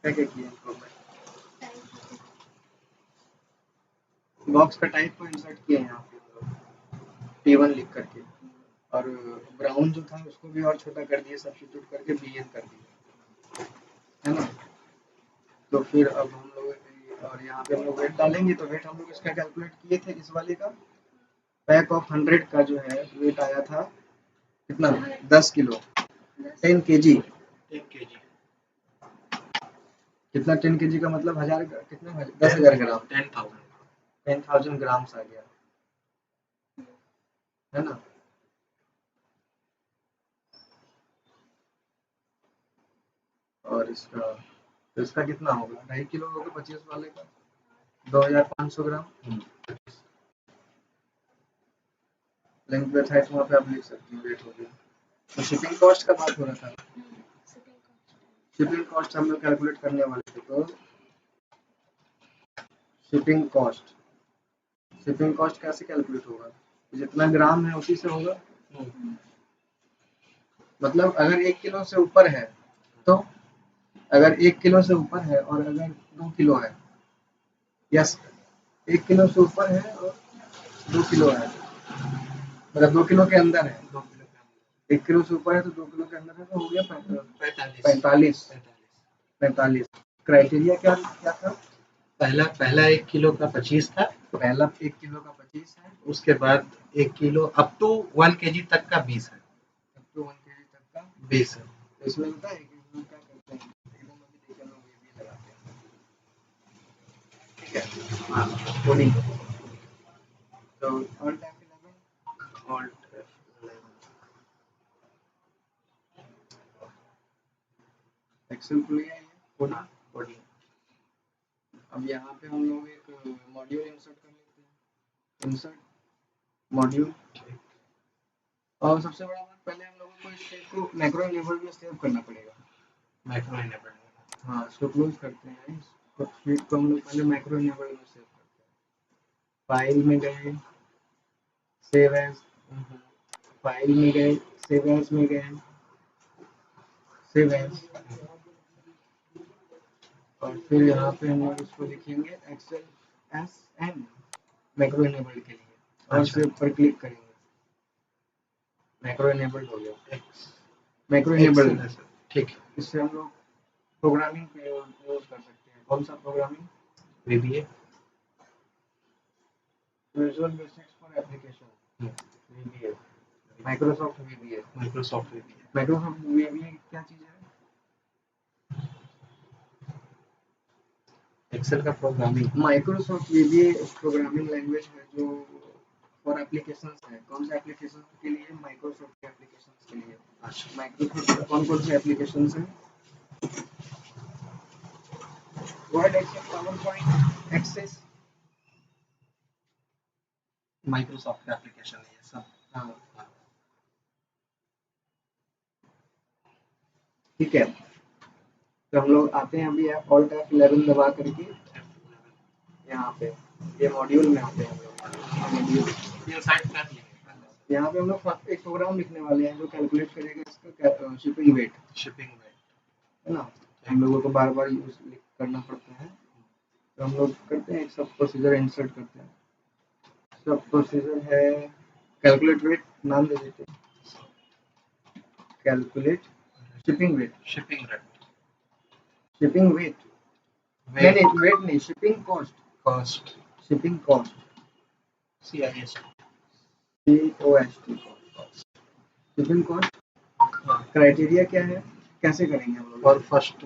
क्या क्या किया इम्प्रूवमेंट? बॉक्स का टाइप को इंसर्ट किया यहाँ पे हम लोग, T1 लिख करके, और ब्राउन जो था उसको भी और छोटा कर दिए, सब्स्टिट्यूट करके BN कर दिया, है ना। तो फिर अब हम लोग और यहाँ पे हम लोग वेट डालेंगे, तो वेट हम लोग इसका कैलकुलेट किए थे इस वाले का। पैक ऑफ 100 का जो है वेट आया था कितना, 10 किलो, 10 केजी। 10 kg कितना 10 केजी का मतलब हजार, कितना 10,000 ग्राम, 10,000 ग्राम्स आ गया, है ना। और इसका, तो इसका कितना होगा, 2.5 किलो होगा 25 वाले का, 2,500 ग्राम। लेंथ विड्थ हाइट वहाँ पे आप लिख सकते हो, वेट हो गया। तो शिपिंग कॉस्ट का बात हो रहा था, शिपिंग कॉस्ट हम लोग कैलकुलेट करने वाले थे, तो शिपिंग कॉस्ट कैसे कैलकुलेट होगा, जितना ग्राम है उसी से होगा। मतलब अगर 1 किलो से ऊपर है, तो अगर 1 किलो से ऊपर है और अगर 2 किलो है, यस, 1 किलो से ऊपर है और 2 किलो है, मतलब 2 किलो के अंदर है, 2 किलो के 1 किलो से ऊपर है तो 2 किलो के अंदर है, तो हो गया अंदर 45। 45 क्राइटेरिया क्या क्या था, पहला 1 किलो का 25 था, पहला 1 किलो का 25 है, उसके बाद 1 किलो अप टू 1 केजी तक का 20 है, अब तो 1 केजी तक का 20 है। तो इसमें पता है कि हम लोग क्या करते हैं, एकदम अभी देखिए हम लोग ये भी लगाते हैं, ठीक है। हाँ, कोडिंग, तो ऑल्ट F11, ऑल्ट एक्सेल खुल गया, ये कोडिंग। कोडिंग अब यहाँ पे हम लोग एक मॉड्यूल इंसर्ट कर लेते हैं, इंसर्ट मॉड्यूल। और सबसे बड़ा बात, पहले हम लोगों को इस स्टेट को मैक्रो इनेबल्ड में सेव करना पड़ेगा। Macro enabled. हाँ, इसको क्लोज करते हैं, इसको स्टेट को हम लोग पहले मैक्रो इनेबल्ड में सेव करते हैं। फाइल में गए, सेव एज, फाइल में गए, सेव एज में गए, सेव एज, और फिर यहाँ पे हम लोग इसको लिखेंगे Excel as an macro enabled के लिए, और अच्छा। सेव पर क्लिक करेंगे, मैक्रो इनेबल्ड हो गया, मैक्रो एक्सेल इनेबल्ड। है सर, ठीक है। इससे हम लोग प्रोग्रामिंग पे यूज कर सकते हैं, कौन सा programming, VBA, visual basics for application, VBA, Microsoft VBA। Microsoft VBA, Microsoft VBA क्या चीज़ है, एक्सेल का programming. Microsoft VBA programming language है जो फॉर एप्लीकेशंस है। कौन सा एप्लीकेशन के लिए, माइक्रोसॉफ्ट के एप्लीकेशंस के लिए। अच्छा, माइक्रोसॉफ्ट का कौन कौन से एप्लीकेशंस हैं, Word, Excel, PowerPoint, Access, Microsoft का एप्लीकेशन है ये सब। हाँ, ठीक है। तो हम लोग आते हैं अभी ऑल्ट F11 दबा करके यहाँ पे, ये मॉड्यूल में आते हैं हम लोग, मॉड्यूल इंसर्ट कर लेंगे पहले यहाँ पे हम लोग एक प्रोग्राम लिखने वाले हैं जो कैलकुलेट करेगा इसका शिपिंग वेट, से शिपिंग में। है ना। हम लोगों को बार बार यूज करना पड़ता है, तो हम लोग करते हैं, एक सब प्रोसीजर इंसर्ट करते हैं। सब प्रोसीजर है कैलकुलेट वेट, नाम दे देते हैं, calculate shipping weight, shipping rate, shipping weight, नहीं नहीं वेट नहीं, shipping cost, cost, shipping cost, CIS, COST, shipping cost. Criteria क्या है, कैसे करेंगे हम लोग, और फर्स्ट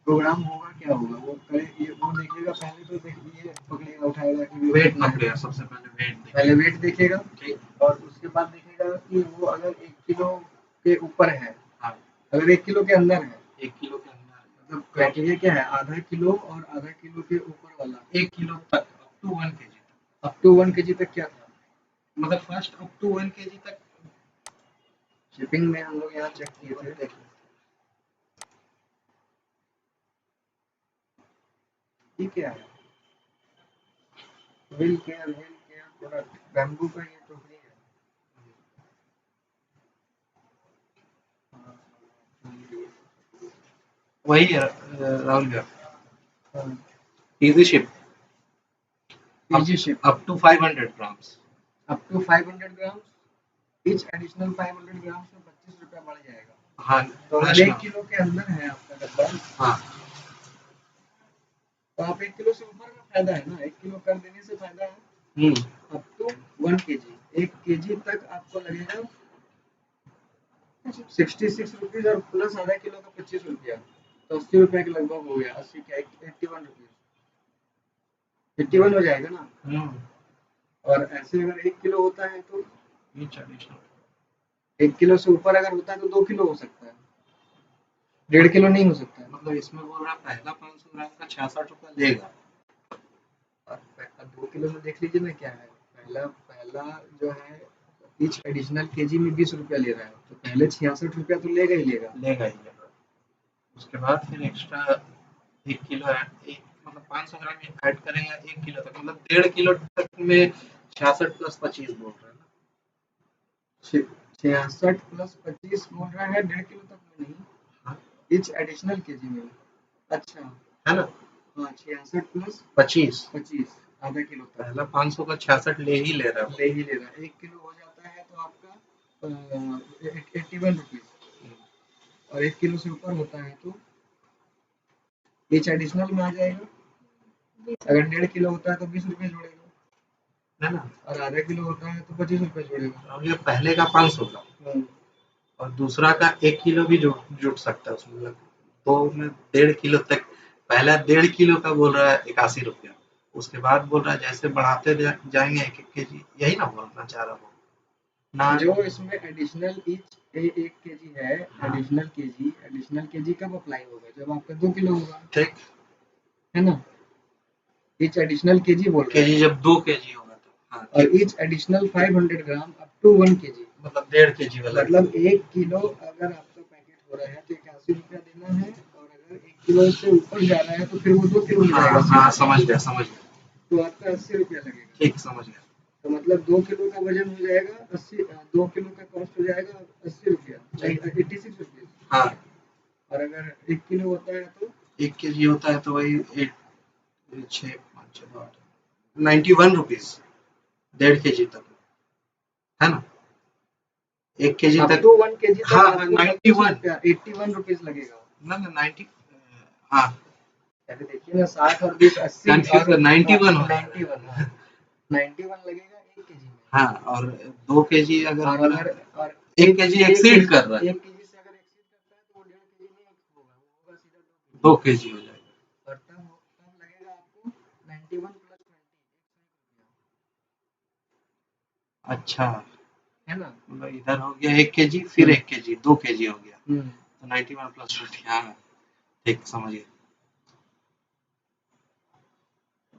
प्रोग्राम होगा क्या होगा, वो करे, ये वो देखेगा पहले, तो देखिए पकड़ेगा, उठाएगा कि वेट पकड़ेगा, सबसे पहले वेट पहले वेट देखेगा, ठीक। और उसके बाद देखेगा कि वो अगर 1 किलो के ऊपर है, हाँ, अगर 1 किलो के अंदर है, 1 किलो के अंदर, मतलब क्राइटेरिया क्या है, आधा किलो और आधा किलो के ऊपर वाला, 1 किलो तक अप टू 1 केजी तक, अप टू 1 केजी तक क्या था, मतलब फर्स्ट अप टू 1 केजी तक। शिपिंग में हम लोग यहाँ चेक किए थे, देखिए ठीक है, व्हील केयर प्रोडक्ट, बैम्बू का ये टोकरी है, वही है राहुल भैया, हाँ, easy ship easy ship up to 500 grams. Up to 500 gram, each additional 500 gram में 25 रुपया बढ़ जाएगा। हाँ तो अगर 1 किलो के अंदर है आपका डब्बा, हाँ तो आप 1 किलो से ऊपर का फायदा है ना, 1 किलो कर देने से फायदा है। अप टू 1 केजी, 1 केजी तक आपको लगेगा 66 रुपीज, और प्लस आधा किलो का 25 रुपया, तो 80 रुपया के लगभग हो गया। 80 क्या 81 रुपीज, 81 हो जाएगा ना। और ऐसे अगर 1 किलो होता है तो ईच एडिशनल 1 किलो से ऊपर अगर होता है तो 2 किलो हो सकता है, 1.5 किलो नहीं हो सकता है। मतलब इसमें बोल रहा है पहला 500 ग्राम का 66 रुपया लेगा, और 2 किलो में देख लीजिए ना क्या है, पहला पहला जो है ईच एडिशनल केजी में 20 रुपया ले रहा है, तो पहले 66 रुपया तो लेगा ही लेगा। लेगा ही लेगा। उसके बाद फिर एक्स्ट्रा 1 किलो एक मतलब 500 ग्राम ऐड करेंगे 1 किलो तक, मतलब 1.5 किलो तक में 66 प्लस 25 बोल रहे हैं ना। 66 प्लस 25 बोल रहा है, 1.5 किलो तक में नहीं, हाँ, ईच एडिशनल केजी में। अच्छा, है ना, हाँ 66 प्लस 25 25 आधा किलो तक पहला 500 का 66 ले ही ले रहा है। ले ही ले रहा है। 1 किलो हो जाता है तो आपका 81 रुपीज, और 1 किलो से ऊपर होता है तो ईच एडिशनल में आ जाएगा। अगर 1.5 किलो होता है तो 20 रुपये जोड़ेगा, है ना, और आधा किलो होता है तो 25 रुपये जोड़ेगा। अब ये पहले का 500 का और दूसरा का 1 किलो भी जुट सकता है उसमें, मतलब दो में 1.5 किलो तक। पहला 1.5 किलो का बोल रहा है 81 रुपया, उसके बाद बोल रहा है जैसे बढ़ाते जाएंगे 1-1 केजी, यही ना बोलना चाह रहा हूँ ना। जो इसमें एडिशनल ईच 1 केजी है, हाँ, एडिशनल केजी कब अप्लाई होगा, जब आपका 2 किलो होगा, ठीक, है ना। ईच एडिशनल केजी बोल रहा केजी है, जब 2 केजी होगा तो हाँ और ठीक, each additional 500 gram up to 1 KG, मतलब 1.5 केजी वाला, मतलब 1 किलो अगर आपका पैकेट हो रहा है तो 81 रुपया देना है, और अगर 1 किलो से ऊपर जा रहा है तो फिर वो 2 किलो हो हाँ जाएगा हाँ सीधा, समझ गया, तो आपका 80 रुपया लगेगा। ठीक समझ गया। तो मतलब 2 किलो का वजन हो जाएगा 80, 2 किलो का कॉस्ट हो जाएगा 80 रुपया, 86 रुपीज। हाँ, और अगर 1 किलो होता है तो 1 केजी होता है तो वही 91 रुपीज 1.5 केजी तक, है ना, 1 केजी अप तक। टू 1 केजी तक हाँ हाँ आपको 91 81 रुपीज लगेगा। ना ना 90, हाँ अरे देखिए ना, 60 और 20 80 कंफ्यूज, और 91 हो रहा है। 91, हाँ 91 लगेगा 1 केजी में। हाँ, और 2 केजी अगर और पूरा अगर और 1 केजी एक्सीड कर रहा है 1 केजी से अगर एक्सीड करता है तो वो 1.5 केजी नहीं होगा, वो होगा सीधा 2 केजी हो जाएगा। और तब लगेगा आपको 91 प्लस 20, अच्छा, है ना। मतलब इधर हो गया 1 केजी फिर 1 केजी 2 केजी हो गया, हम्म, तो 91 प्लस 20, हाँ ठीक समझ गया।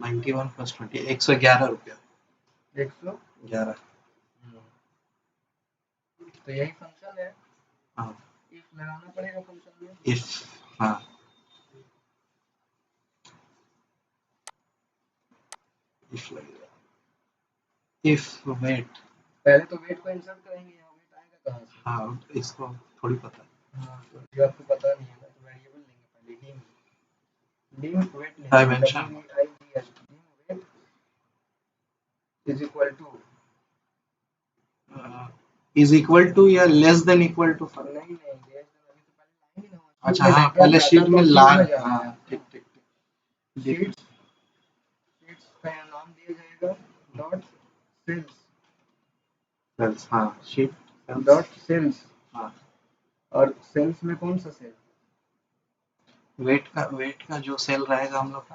91 प्लस 20 111 रुपया 111। 11। तो यही फंक्शन है, हाँ, इफ लगाना पड़ेगा फंक्शन में। इफ, हाँ इफ लगेगा, इफ वेट, पहले तो वेट को इंसर्ट करेंगे, यहाँ वेट आएगा कहाँ से। हाँ इसको थोड़ी पता है। हाँ, तो जो आपको पता नहीं है ना, तो वेरिएबल लेंगे पहले, dim वेट लेंगे, dimension WEIGH, dim weight is equal to, is equal to या लेस देन इक्वल टू, नहीं नहीं लेस देन, अभी तो पहले लाएंगे ना, अच्छा शीट में हाँ डाटा पहले डाटा शीट तो में शीट ला, में जाना हाँ है ठीक आपका। ठीक ठीक, शीट्स शीट्स का नाम दिया जाएगा डॉट सेल्स, सेल्स, हाँ शीट डॉट सेल्स। हाँ, और सेल्स में कौन सा सेल, वेट का जो सेल रहेगा हम लोग का,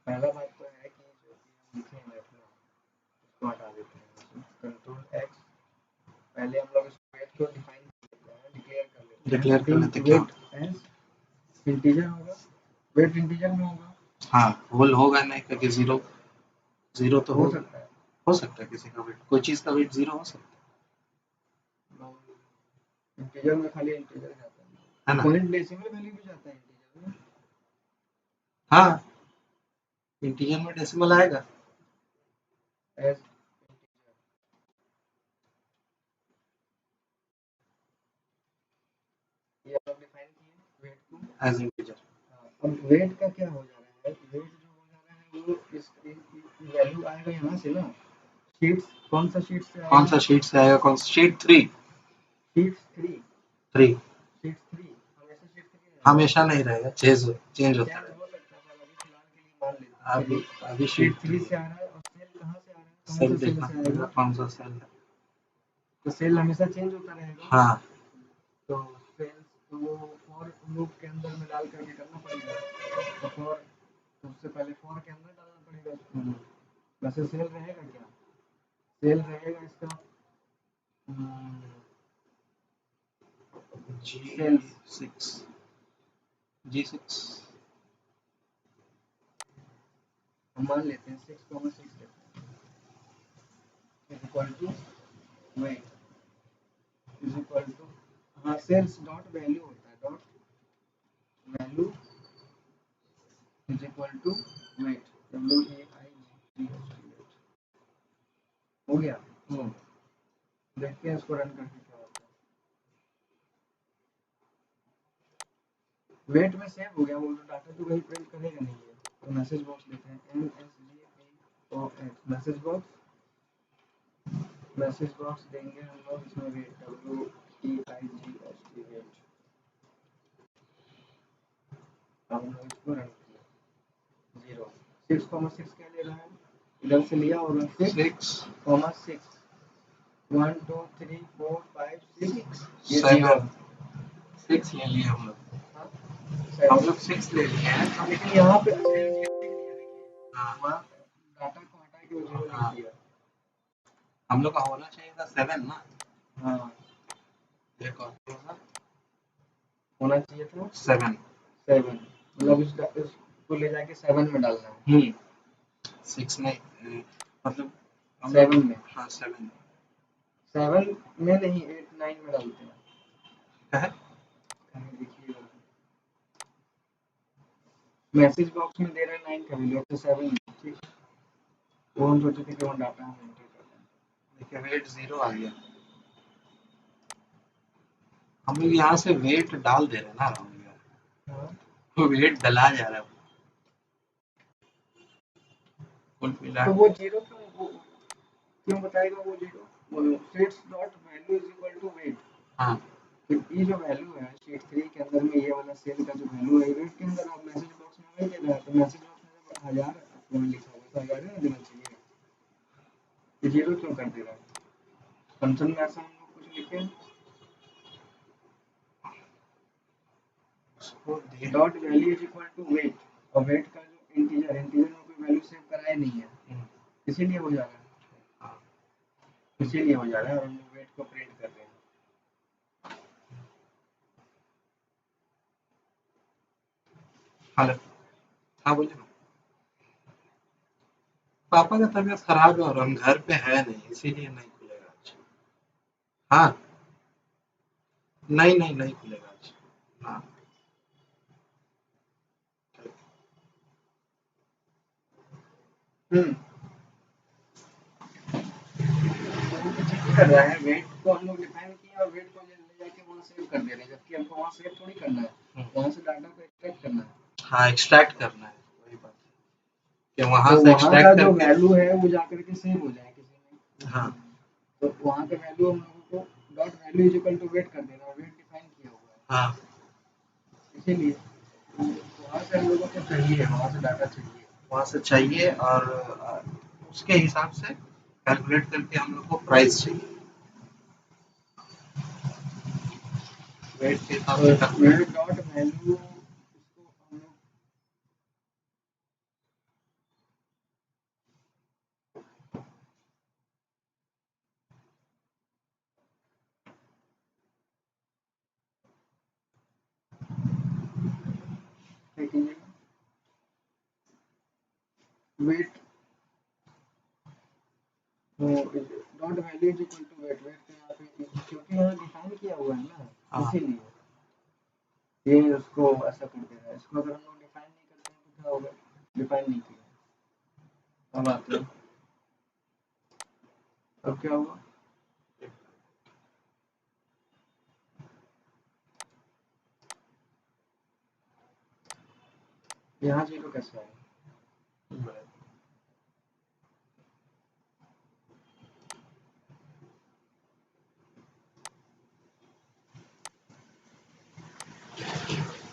पहला बात तो है कि जो कि हम लिखे हैं अपना, उसको हटा देते हैं, कंट्रोल एक्स, पहले हम लोग इस वेट को डिफाइन कर लेते हैं, डिक्लेयर कर लेते हैं। वेट एज इंटीजर होगा, वेट इंटीजर में होगा, हाँ होल होगा नहीं क्योंकि जीरो जीरो तो हो सकता है, हो सकता है किसी का वेट, कोई चीज का वेट जीरो हो सकता इंटीजर में खाली इंटीजर जाता है है, ना। पॉइंट डेसिमल वैल्यू भी जाता है इंटीजर में। हाँ इंटीजर में डेसिमल आएगा, एज ये आप डिफाइन किए वेट को, एज इंटीजर। अब वेट का क्या हो जा रहा है, वेट जो हो जा रहा है वो इस वैल्यू आएगा यहाँ से ना, शीट्स कौन सा शीट से आएगा, कौन सा शीट से आएगा, कौन सा शीट 3 शीट 3 3 शीट 3 हमेशा शीट 3 हमेशा नहीं रहेगा, चेंज होता क्या है। हो सकता है, अभी फिलहाल के लिए मान लेते हैं अभी अभी शीट शीट 3 से आ रहा है, और सेल कहाँ से आ रहा है, कौन सेल सा सेल देखना से पड़ेगा आएगा, कौन सा सेल है। तो सेल हमेशा चेंज होता रहेगा। हाँ तो सेल्स तो वो फॉर लूप के अंदर में डाल करके करना पड़ेगा, तो फॉर सबसे पहले फॉर के अंदर डालना पड़ेगा उसको। वैसे सेल रहेगा क्या, सेल रहेगा इसका G6 G6 हम मान लेते हैं 6,6 लेते हैं, is equal to weight is equal to, हाँ सेल्स डॉट वैल्यू होता है, dot value is equal to weight, WAIGHT हो गया। देखते हैं इसको रन करके क्या होता है। वेट में सेव हो गया, वो डाटा तो वही प्रिंट करेगा नहीं है। तो मैसेज बॉक्स लेते हैं, मैसेज बॉक्स देंगे हम लोग इसमें वेट, WEIGHT वेट। अब हम लोग इसको रन किया, 0 6,6 क्या ले रहा है, इधर से लिया और 6,6 1 2 3 4 5 6 ये 6 ले लिए हम लोग, हाँ, हम लोग 6 ले लिए हैं। लेकिन यहाँ पे सेल 0 लिख दिया, देखिए हाँ वहाँ डाटा को हटा के वो 0 लिख हाँ, दिया। हम लोग का होना चाहिए था 7 ना। हाँ एक और होगा होना चाहिए था 7 मतलब इसको ले जाके 7 में डालना है। 6 नहीं, मतलब हम 7 लोग, में, हाँ 7 में नहीं 8 9 में डालते हैं। है। कहीं देखिएगा मैसेज बॉक्स में दे रहा है 9 का वैल्यू, तो 7 में, ठीक। वो हम सोचे थे कि वो डाटा हम एंटर कर दें। देखिए वेट 0 आ गया, हम लोग यहाँ से वेट डाल दे रहे हैं ना राउंड में, हाँ वो वेट डला जा रहा है कुल मिला तो वो 0 क्यों बताएगा वो 0, sets dot value is equal to weight. हाँ तो ये जो वैल्यू है शीट 3 के अंदर में, ये वाला सेल का जो वैल्यू है वेट के अंदर, आप मैसेज बॉक्स में वही दे रहा है, तो मैसेज बॉक्स में जब 1000 वहाँ लिखा हुआ तो 1000 ना देना चाहिए, ये 0 क्यों कर दे रहा है। फंक्शन में ऐसा हम लोग कुछ लिखे dot value is equal to weight, और वेट का जो इंटीजर में कोई वैल्यू सेव कराया नहीं है, इसीलिए हो जा रहा है, इसीलिए हो जा रहा है, और हम लोग वेट को प्रिंट कर रहे हैं। हेलो, हाँ बोलिए ना। पापा का तबीयत खराब है और हम घर पे है नहीं, इसीलिए नहीं खुलेगा आज। हाँ नहीं नहीं नहीं खुलेगा आज। हाँ कर रहा है, वेट को हम लोग डिफाइन किया और वेट को ले जाके वहाँ सेव कर दे रहे हैं, जबकि हमको वहाँ सेव थोड़ी करना है, वहाँ से डाटा को एक्सट्रैक्ट करना है। हाँ एक्सट्रैक्ट करना है, वही बात है कि वहाँ तो से वहाँ का एक्सट्रैक्ट जो करके, वैल्यू है वो जाकर के सेव हो जाए किसी में, हाँ तो वहाँ का वैल्यू हम लोगों को dot value is equal to weight कर देना, और वेट डिफाइन किया हुआ है, हाँ इसीलिए वहाँ से हम लोगों को चाहिए, वहाँ से डाटा चाहिए। वहाँ से चाहिए, और उसके हिसाब से कैलकुलेट करके हम लोग को प्राइस चाहिए, वेट के हिसाब से कैलकुलेट। वेट डॉट वैल्यू इसको हम लोग देखेंगे, weight dot value is equal to weight, weight का यहाँ पे क्योंकि यहाँ डिफाइन किया हुआ है ना, हाँ इसीलिए ये उसको ऐसा कर दे रहा है। इसको अगर हम लोग डिफाइन नहीं करते हैं तो क्या होगा, डिफाइन नहीं किया, अब आते हैं, अब क्या हुआ, यहाँ 0 कैसे आया?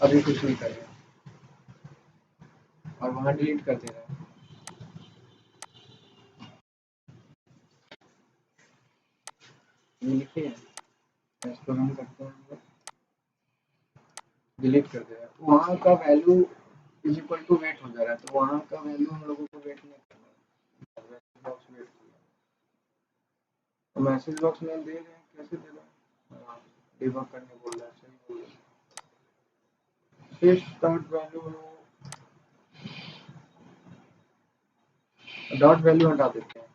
अभी कुछ नहीं कर रहा और वहाँ डिलीट कर दे रहा है। ये लिखे हैं, इसको रन करते हैं हम लोग, डिलीट कर दे रहा है। वहाँ का value is equal to weight हो जा रहा है, तो वहाँ का वैल्यू हम लोगों को वेट नहीं करना है। मैसेज बॉक्स वेट किया, तो मैसेज बॉक्स में दे रहे हैं, कैसे दे रहा है? हाँ, डिबग करने बोल रहा है, सही बोल रहा है। Fish dot value, dot value हटा देते हैं।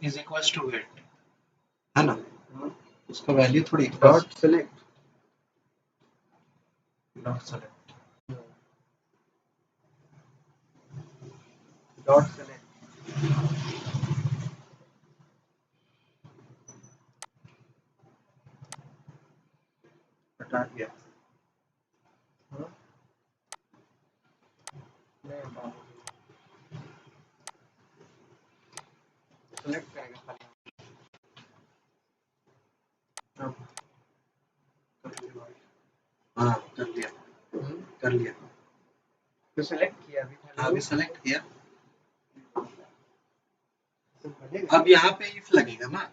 इज इक्वल्स टू वेट है ना, हाँ, उसका वैल्यू थोड़ी dot select, dot select, dot select, हटा दिया। हाँ, नहीं हटा देंगे। सेलेक्ट करेगा खाली। अब हाँ कर लिया, कर लिया। तो सेलेक्ट किया अभी खाली। अभी सेलेक्ट किया, तो बनेगा। अब यहाँ पे इफ लगेगा ना,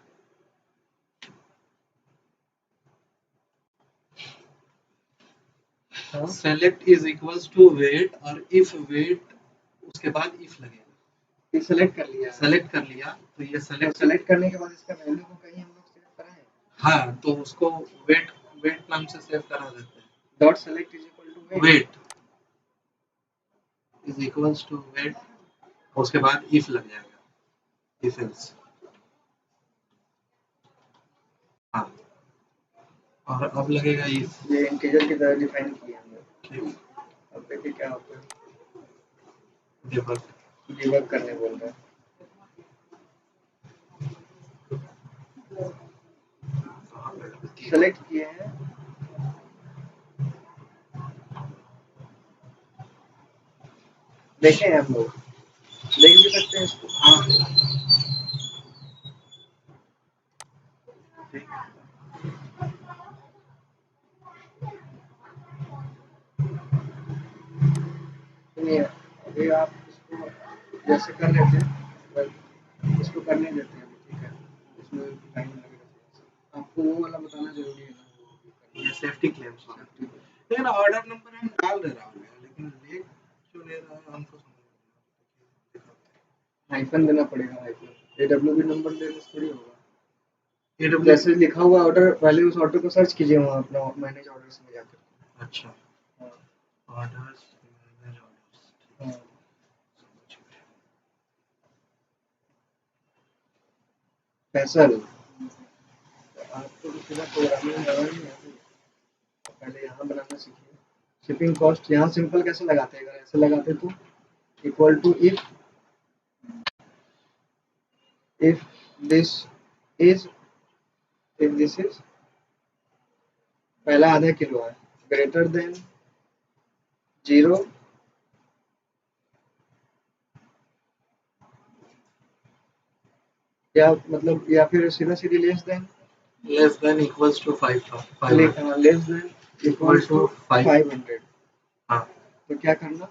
हाँ, select is equals to weight, और इफ वेट उसके बाद इफ लगेगा। ये सेलेक्ट कर लिया, सेलेक्ट कर लिया, तो ये तो सेलेक्ट सेलेक्ट करने के बाद इसका वैल्यू को कहीं हम लोग सेव कराएं। हाँ, तो उसको वेट वेट नाम से सेव करा देते हैं। Dot select is equal to weight. Weight is equals to weight, उसके बाद इफ लग जाएगा, इफ एल्स। हाँ, और अब लगेगा इफ। ये इंटीजर की तरह डिफाइन किया हमने। ठीक, अब देखिए क्या होता है, डिबग। डिबग करने बोल रहा है। सेलेक्ट किए हैं, देखे हैं हम लोग, देख भी सकते हैं इसको। हाँ, ठीक। सुनिए, अभी आप इसको जैसे कर रहे थे, इसको करने देते हैं अभी, ठीक है? इसमें टाइम लगेगा थोड़ा सा। आपको वो वाला बताना जरूरी है ना, वो भी करना ये सेफ्टी क्लेम्स है, वाला। safety। लेकिन ऑर्डर नंबर हम डाल दे रहा हूँ, लेकिन ले क्यों ले रहा है हमको समझ नहीं आ रहा। हाइफन देना पड़ेगा, हाइफन। एडब्ल्यूबी नंबर देने से थोड़ी होगा। AWS जैसे लिखा हुआ ऑर्डर, पहले उस ऑर्डर को सर्च कीजिए वहाँ अपना मैनेज ऑर्डर्स में जाकर। अच्छा, हाँ, ऑर्डर्स, मैनेज ऑर्डर्स, हाँ। समझ गए। फैसल, आपको तो सीधा प्रोग्रामिंग लगाना नहीं है, पहले यहाँ बनाना सीखिए। शिपिंग कॉस्ट यहाँ सिंपल कैसे लगाते हैं, अगर ऐसे लगाते तो equal to if this is if this is पहला आधा किलो है, ग्रेटर देन 0, या मतलब या फिर सीधा सीधी less than, less than equals to 500, less than equal to 500। हाँ, तो क्या करना,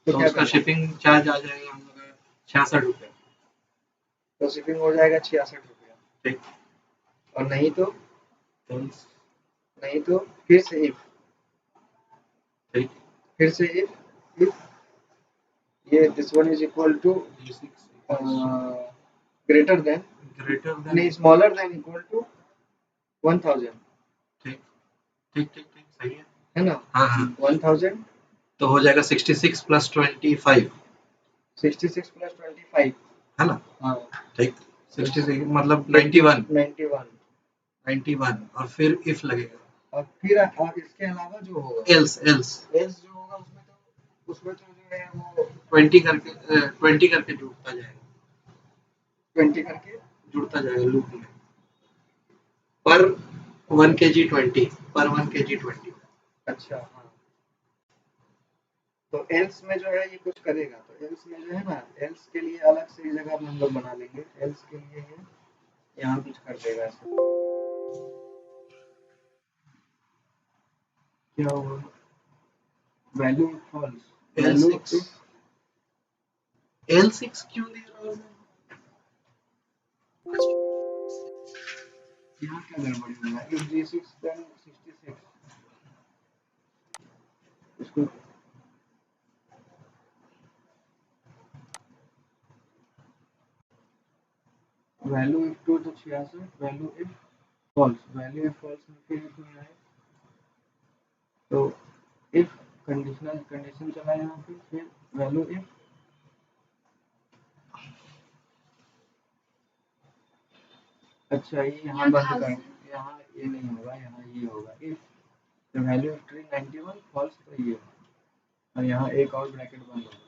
तो उसका शिपिंग चार्ज आ जाएगा हम लोग 66 रुपये। तो शिपिंग हो जाएगा 66 रुपया। ठीक, और नहीं तो else, फिर से इफ, ठीक, फिर से इफ ये this one is equal to greater than, greater than, नहीं स्मॉलर देन इक्वल टू 1000। ठीक ठीक ठीक ठीक, सही है ना? हाँ हाँ, 1000, तो हो जाएगा 66 प्लस 25, 66 प्लस 25, है ना? हाँ, ठीक, 66 मतलब 91, 91। और फिर इफ लगेगा, और फिर और इसके अलावा जो होगा एल्स जो होगा उसमें तो जो है वो 20 करके जुड़ता जाएगा, 20 करके लूप में। पर 1 kg 20 पर 1 kg 20। अच्छा हाँ, तो एल्स में जो है ये कुछ करेगा, तो एल्स में जो है ना, एल्स के लिए अलग से जगह हम लोग बना लेंगे, एल्स के लिए ये यहाँ कुछ कर देगा ऐसे। क्या होगा, value false, value L6 L6 क्यों दे रहा है? यहाँ क्या गड़बड़ी होगा, if G6 then 66 इसको वैल्यू इफ टू तो 66, value if false, value if false में फिर इसमें आए तो इफ कंडीशनल कंडीशन चला यहाँ पे, फिर वैल्यू इफ, अच्छा ये यहाँ बंद कर, यहाँ ये नहीं होगा, यहाँ ये होगा if the value of tree 91 false, तो ये और यहाँ एक और ब्रैकेट बंद होगा।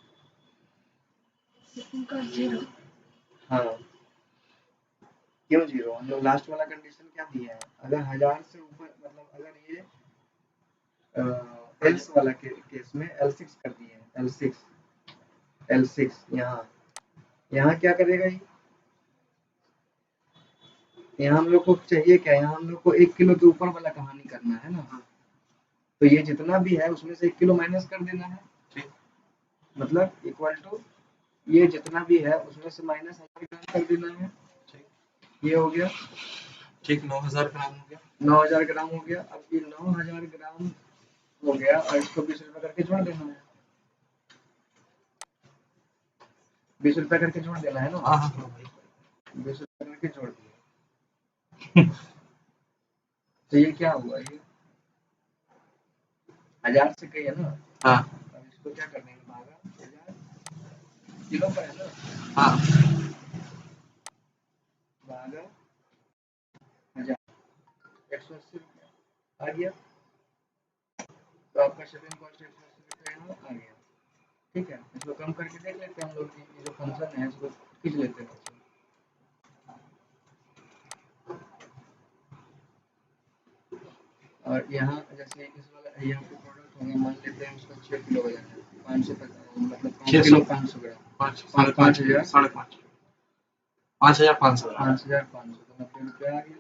हाँ क्यों जीरो, हम लोग लास्ट वाला कंडीशन क्या दिया है, अगर 1000 से ऊपर, मतलब अगर ये एल्स वाला केस में L6 कर दिए हैं, L6 यहाँ, यहाँ क्या करेगा ये, यहाँ हम लोग को चाहिए क्या, यहाँ हम लोग को 1 किलो के ऊपर वाला कहानी करना है ना, तो ये जितना भी है उसमें से 1 किलो माइनस कर देना है, मतलब इक्वल टू ये जितना भी है उसमें से माइनस 1000 ग्राम कर देना है, ये हो गया ठीक, 9000 ग्राम हो गया, 9000 ग्राम हो गया। अब ये 9000 ग्राम हो गया और इसको 20 रुपए करके जोड़ देना है, 20 रुपए करके जोड़ देना है ना, 20 रुपए करके जोड़ दिया तो ये क्या हुआ, ये 1000 से कही है ना, हाँ अब इसको क्या कर देंगे, भागा 1000 किलो पर है ना, हाँ, भागा 1000, 180 रुपया आ गया, तो आपका शिपिंग कॉस्ट 180 रुपया यहाँ आ गया। ठीक है, इसको कम करके देख लेते हैं हम लोग, ये जो फंक्शन है इसको खींच लेते हैं, और यहाँ जैसे इस वाला यहाँ पे प्रोडक्ट होंगे, मान लेते हैं उसका 6 किलो वजन है, 500 मतलब 5 किलो 500 ग्राम, 5,500 5,500 5,500 5,500 तो 90 रुपया आ गया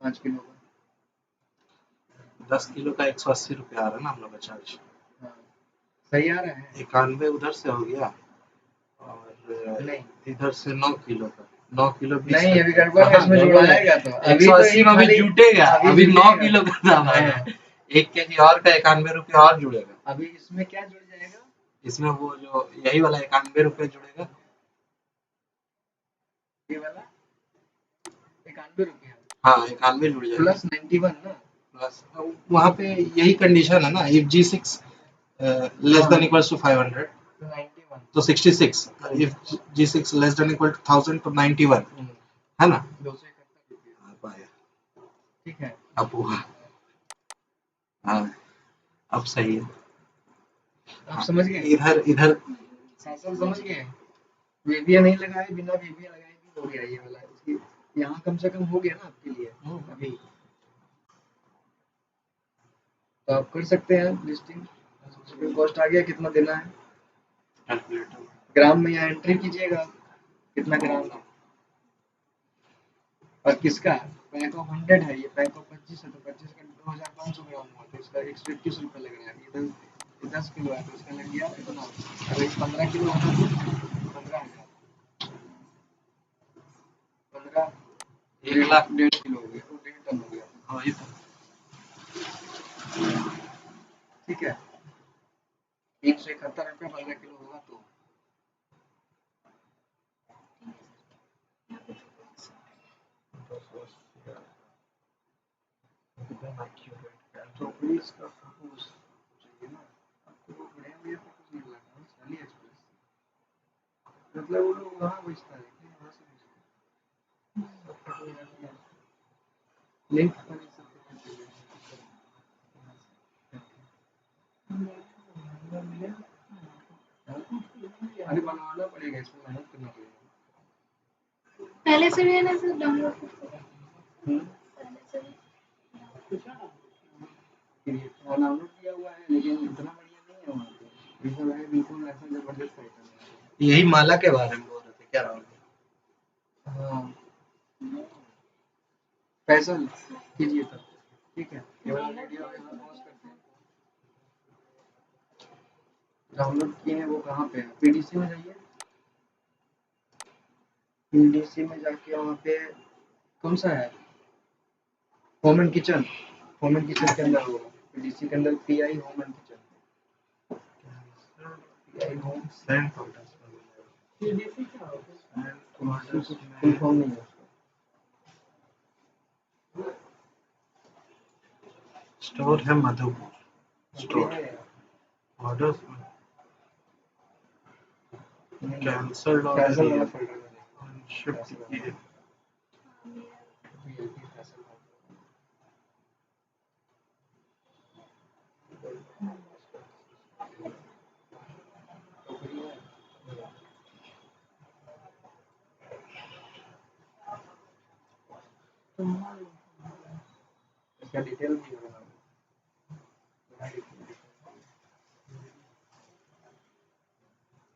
5 किलो का। 10 किलो का 180 रुपया आ रहा है ना हम लोग का चार्ज, हाँ सही आ रहा है, 91 उधर से हो गया और नहीं इधर से 9 किलो का, 9 किलो 20 नहीं अभी गड़बड़ है, इसमें जुड़ाएगा तो अभी 180 में अभी जुटेगा, अभी 9 किलो का दाम हाँ। है, 1 केजी और का 91 रुपया और जुड़ेगा, अभी इसमें क्या जुड़ जाएगा, इसमें वो जो यही वाला 91 रुपया जुड़ेगा, ये वाला 91 रुपया, हाँ 91 जुड़ जाएगा प्लस 91 ना, प्लस वहाँ पे यही कंडीशन है ना, if G6 less than equals to 500 तो 91 तो 66, if G6 less than equal to 1000 तो 91 है ना, 271 रुपया, आप आया, ठीक है, अब हुआ, हाँ अब सही है, आप समझ गए, इधर इधर शासन समझ गए, वीवीए नहीं लगाए, बिना वीवीए लगाए भी हो गया ये वाला, इसकी यहाँ कम से कम हो गया ना आपके लिए अभी, तो आप कर सकते हैं लिस्टिंग, शिपिंग कॉस्ट आ गया, कितना देना है, कैलकुलेटर ग्राम में यहाँ एंट्री कीजिएगा कितना ग्राम है, और किसका पैक ऑफ 100 है, ये पैक ऑफ 25 है, तो 25 का 2500 ग्राम हुआ, तो इसका 121 रुपये लग रहा है, ये 10 किलो है तो इसका लग गया इतना, अगर ये 15 किलो होता तो 15,000, 15 1 लाख 1.5 किलो हो गया, तो 1.5 टन हो गया, हाँ ये तो ठीक है, 371 रुपये 15 किलो होगा तो चौबीस का फोटो चाहिए ना आपको, वो बढ़िया बढ़िया फोटो नहीं लगा अली एक्सप्रेस, मतलब वो लोग वहाँ बेचता है कि वहाँ से बेचता है, लिंक पर ही सब फोटो चाहिए, अरे बनवाना पड़ेगा, इसमें मेहनत करना पड़ेगा, पहले से भी है ना सर डाउनलोड करके हम्म, पहले से भी डाउनलोड किया हुआ है लेकिन इतना बढ़िया नहीं है वहाँ पे। ये सब है बिल्कुल ऐसा जबरदस्त आइटम है। यही माला के बारे में बोल रहे थे क्या राहुल? हाँ फैसल कीजिए तब, ठीक है केवल वीडियो यहाँ पॉज करते हैं। डाउनलोड किए हैं वो कहाँ पे है? पीडीसी में जाइए, पीडीसी में जाके वहाँ पे कौन सा है, home and kitchen, home and kitchen के अंदर होगा, पीडीसी के अंदर pi home and kitchen, pi home send folders PDC क्या होगा, में फोल्डर्स फुल में फॉर्म नहीं है उसका। स्टोर है मधुपुर स्टोर ये है ऑर्डर्स में कैंसल्ड फैसल ऑर्डर वाला ये फोल्डर में देखो, शिफ्ट किए फैसल इसका डिटेल भी होगा,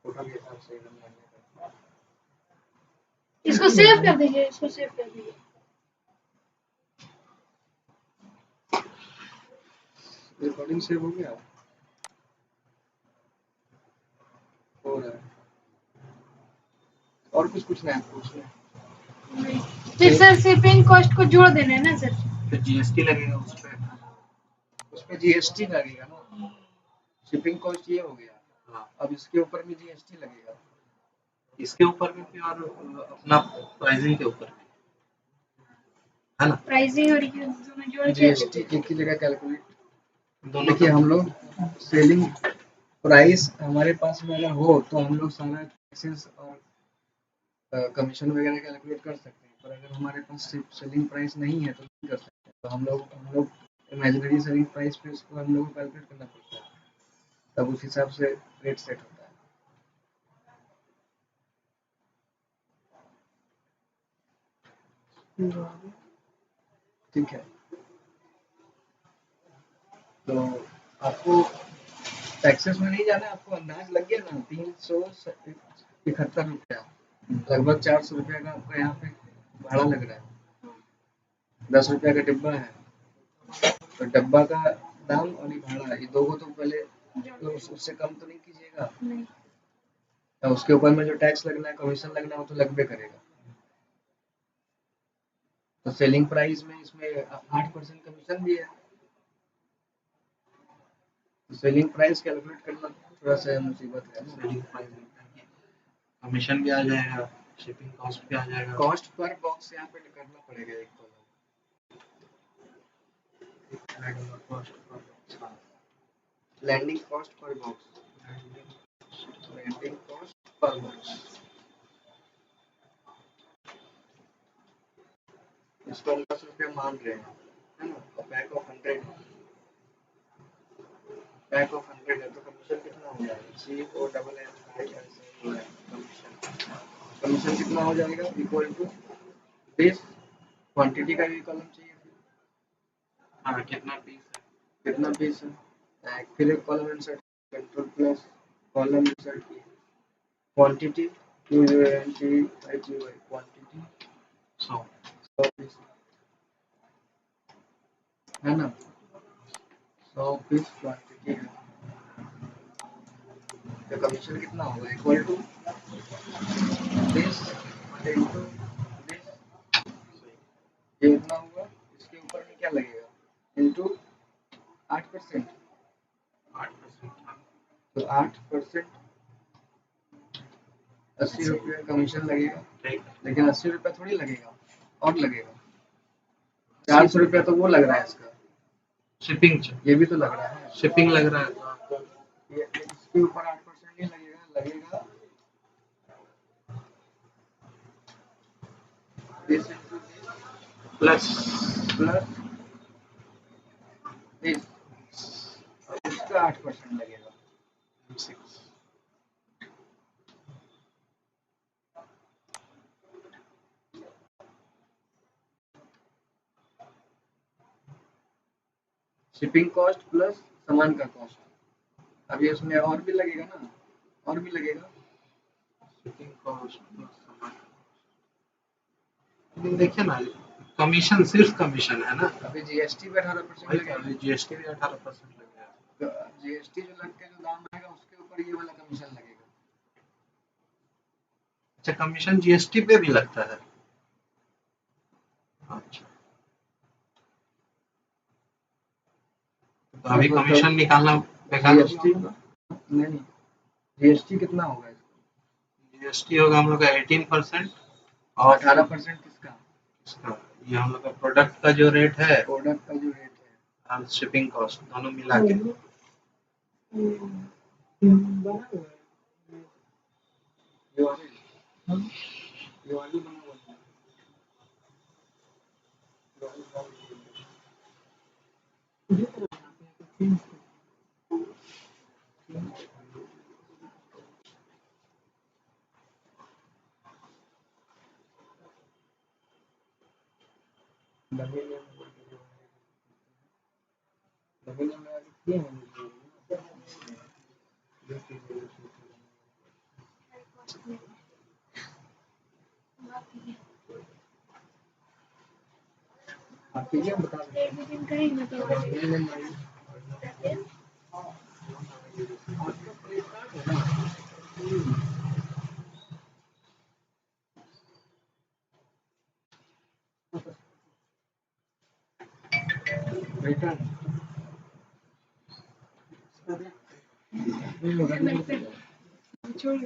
फोटो के हिसाब से एकदम लगेगा। इसको सेव कर दीजिए, इसको सेव कर दीजिए। रिकॉर्डिंग सेव हो गया, हो रहा है। और कुछ पूछना है पूछना है? फिर सर शिपिंग कॉस्ट को जोड़ देना है ना सर? फिर जीएसटी लगेगा उस पे जीएसटी लगेगा ना, शिपिंग कॉस्ट ये हो गया, हाँ अब इसके ऊपर भी जीएसटी लगेगा। इसके ऊपर भी फिर और अपना प्राइसिंग के ऊपर भी है ना, प्राइसिंग और ये दोनों जोड़ के जीएसटी एक ही जगह कैलकुलेट, दोनों देखिए हम लोग सेलिंग प्राइस हमारे पास में अगर हो तो हम लोग सारा टैक्सेस और कमीशन वगैरह कैलकुलेट कर सकते हैं, पर अगर हमारे पास सिर्फ सेलिंग प्राइस नहीं है तो नहीं कर सकते, तो हम लोग इमेजिनरी सेलिंग प्राइस पे उसको हम लोग को कैलकुलेट करना पड़ता है, तब उस हिसाब से रेट सेट होता है। ठीक है, तो आपको टैक्सेस में नहीं जाना, आपको अंदाज लग गया ना, 371 रुपया, लगभग 400 रुपया का आपका यहाँ पे भाड़ा लग रहा है, 10 रुपया का डिब्बा है, तो डब्बा का दाम और ये भाड़ा, ये दो को तो पहले तो उससे कम तो नहीं कीजिएगा, नहीं। तो उसके ऊपर में जो टैक्स लगना है कमीशन लगना है वो तो लगबे करेगा। तो सेलिंग प्राइस में इसमें 8% कमीशन भी है, तो सेलिंग प्राइस कैलकुलेट करना थोड़ा सा मुसीबत है ना। सेलिंग प्राइस कमीशन भी आ जाएगा, शिपिंग कॉस्ट भी आ जाएगा, कॉस्ट पर बॉक्स यहाँ पे करना पड़ेगा एक कॉलम, कॉस्ट पर लैंडिंग कॉस्ट पर बॉक्स, लैंडिंग कॉस्ट पर बॉक्स, इसको हम 10 रुपया मान रहे हैं, है ना, और पैक ऑफ 100, पैक ऑफ 100 है तो कमीशन कितना हो जाएगा, COMM कमीशन, कमीशन कितना हो जाएगा इक्वल टू दिस, क्वांटिटी का भी कॉलम चाहिए, हाँ कितना पीस है, कितना पीस है, फिर एक column insert, control plus column insert किए, क्वांटिटी QUNTITY क्वांटिटी 100 पीस है ना, 100 पीस क्वांटिटी है, तो कमीशन कितना होगा equal to this into this, ये कितना होगा, इसके ऊपर में क्या लगेगा इनटू 8%, 8% तो 8% 80 रुपये कमीशन लगेगा, ठीक, लेकिन 80 रुपया थोड़ी लगेगा, और लगेगा 400 रुपया तो वो लग रहा है इसका, शिपिंग ये भी तो लग रहा है, शिपिंग लग रहा है, ये इसके ऊपर 8% नहीं लगेगा, लगेगा दिस प्लस प्लस दिस, और इसका 8% लगेगा, 6 तो शिपिंग कॉस्ट प्लस सामान का कॉस्ट। अभी उसमें और भी लगेगा ना, और भी लगेगा। शिपिंग कॉस्ट प्लस सामान। लेकिन देखिए ना, कमीशन सिर्फ कमीशन है ना, अभी जीएसटी पे 18% वही तो, लगेगा। अभी जीएसटी भी 18% लगेगा। तो जीएसटी जो लग के जो दाम आएगा उसके ऊपर ये वाला कमीशन लगेगा। अच्छा, कमीशन जीएसटी पे भी लगता है? अच्छा, तो अभी कमीशन निकालना बेकार हो जीएसटी गया। नहीं, जीएसटी कितना होगा इसका? जीएसटी होगा हम लोग का 18% और 18% किसका? इसका, ये हम लोग का प्रोडक्ट का जो रेट है प्रोडक्ट का जो रेट है और शिपिंग कॉस्ट दोनों मिला के। ये वाली बना हुआ है। आप ये बता सकते एक दिन करेंगे तो आ जाएगा। हैं। रिटर्न छोड़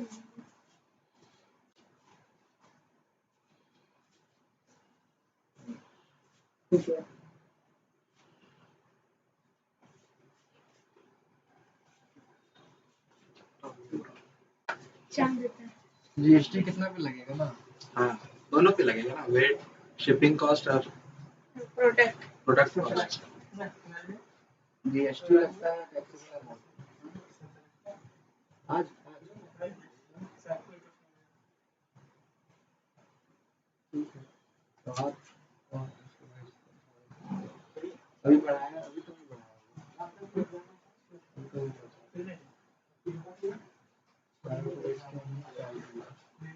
ठीक है। चांद देता है। जीएसटी कितना पे लगेगा ना? हाँ, दोनों पे लगेगा ना, वेट, शिपिंग कॉस्ट और प्रोडक्ट प्रोडक्ट कॉस्ट। जीएसटी लगता है टैक्सेबल अमाउंट। आज तो आप अभी बढ़ाया, अभी तो नहीं बढ़ाया।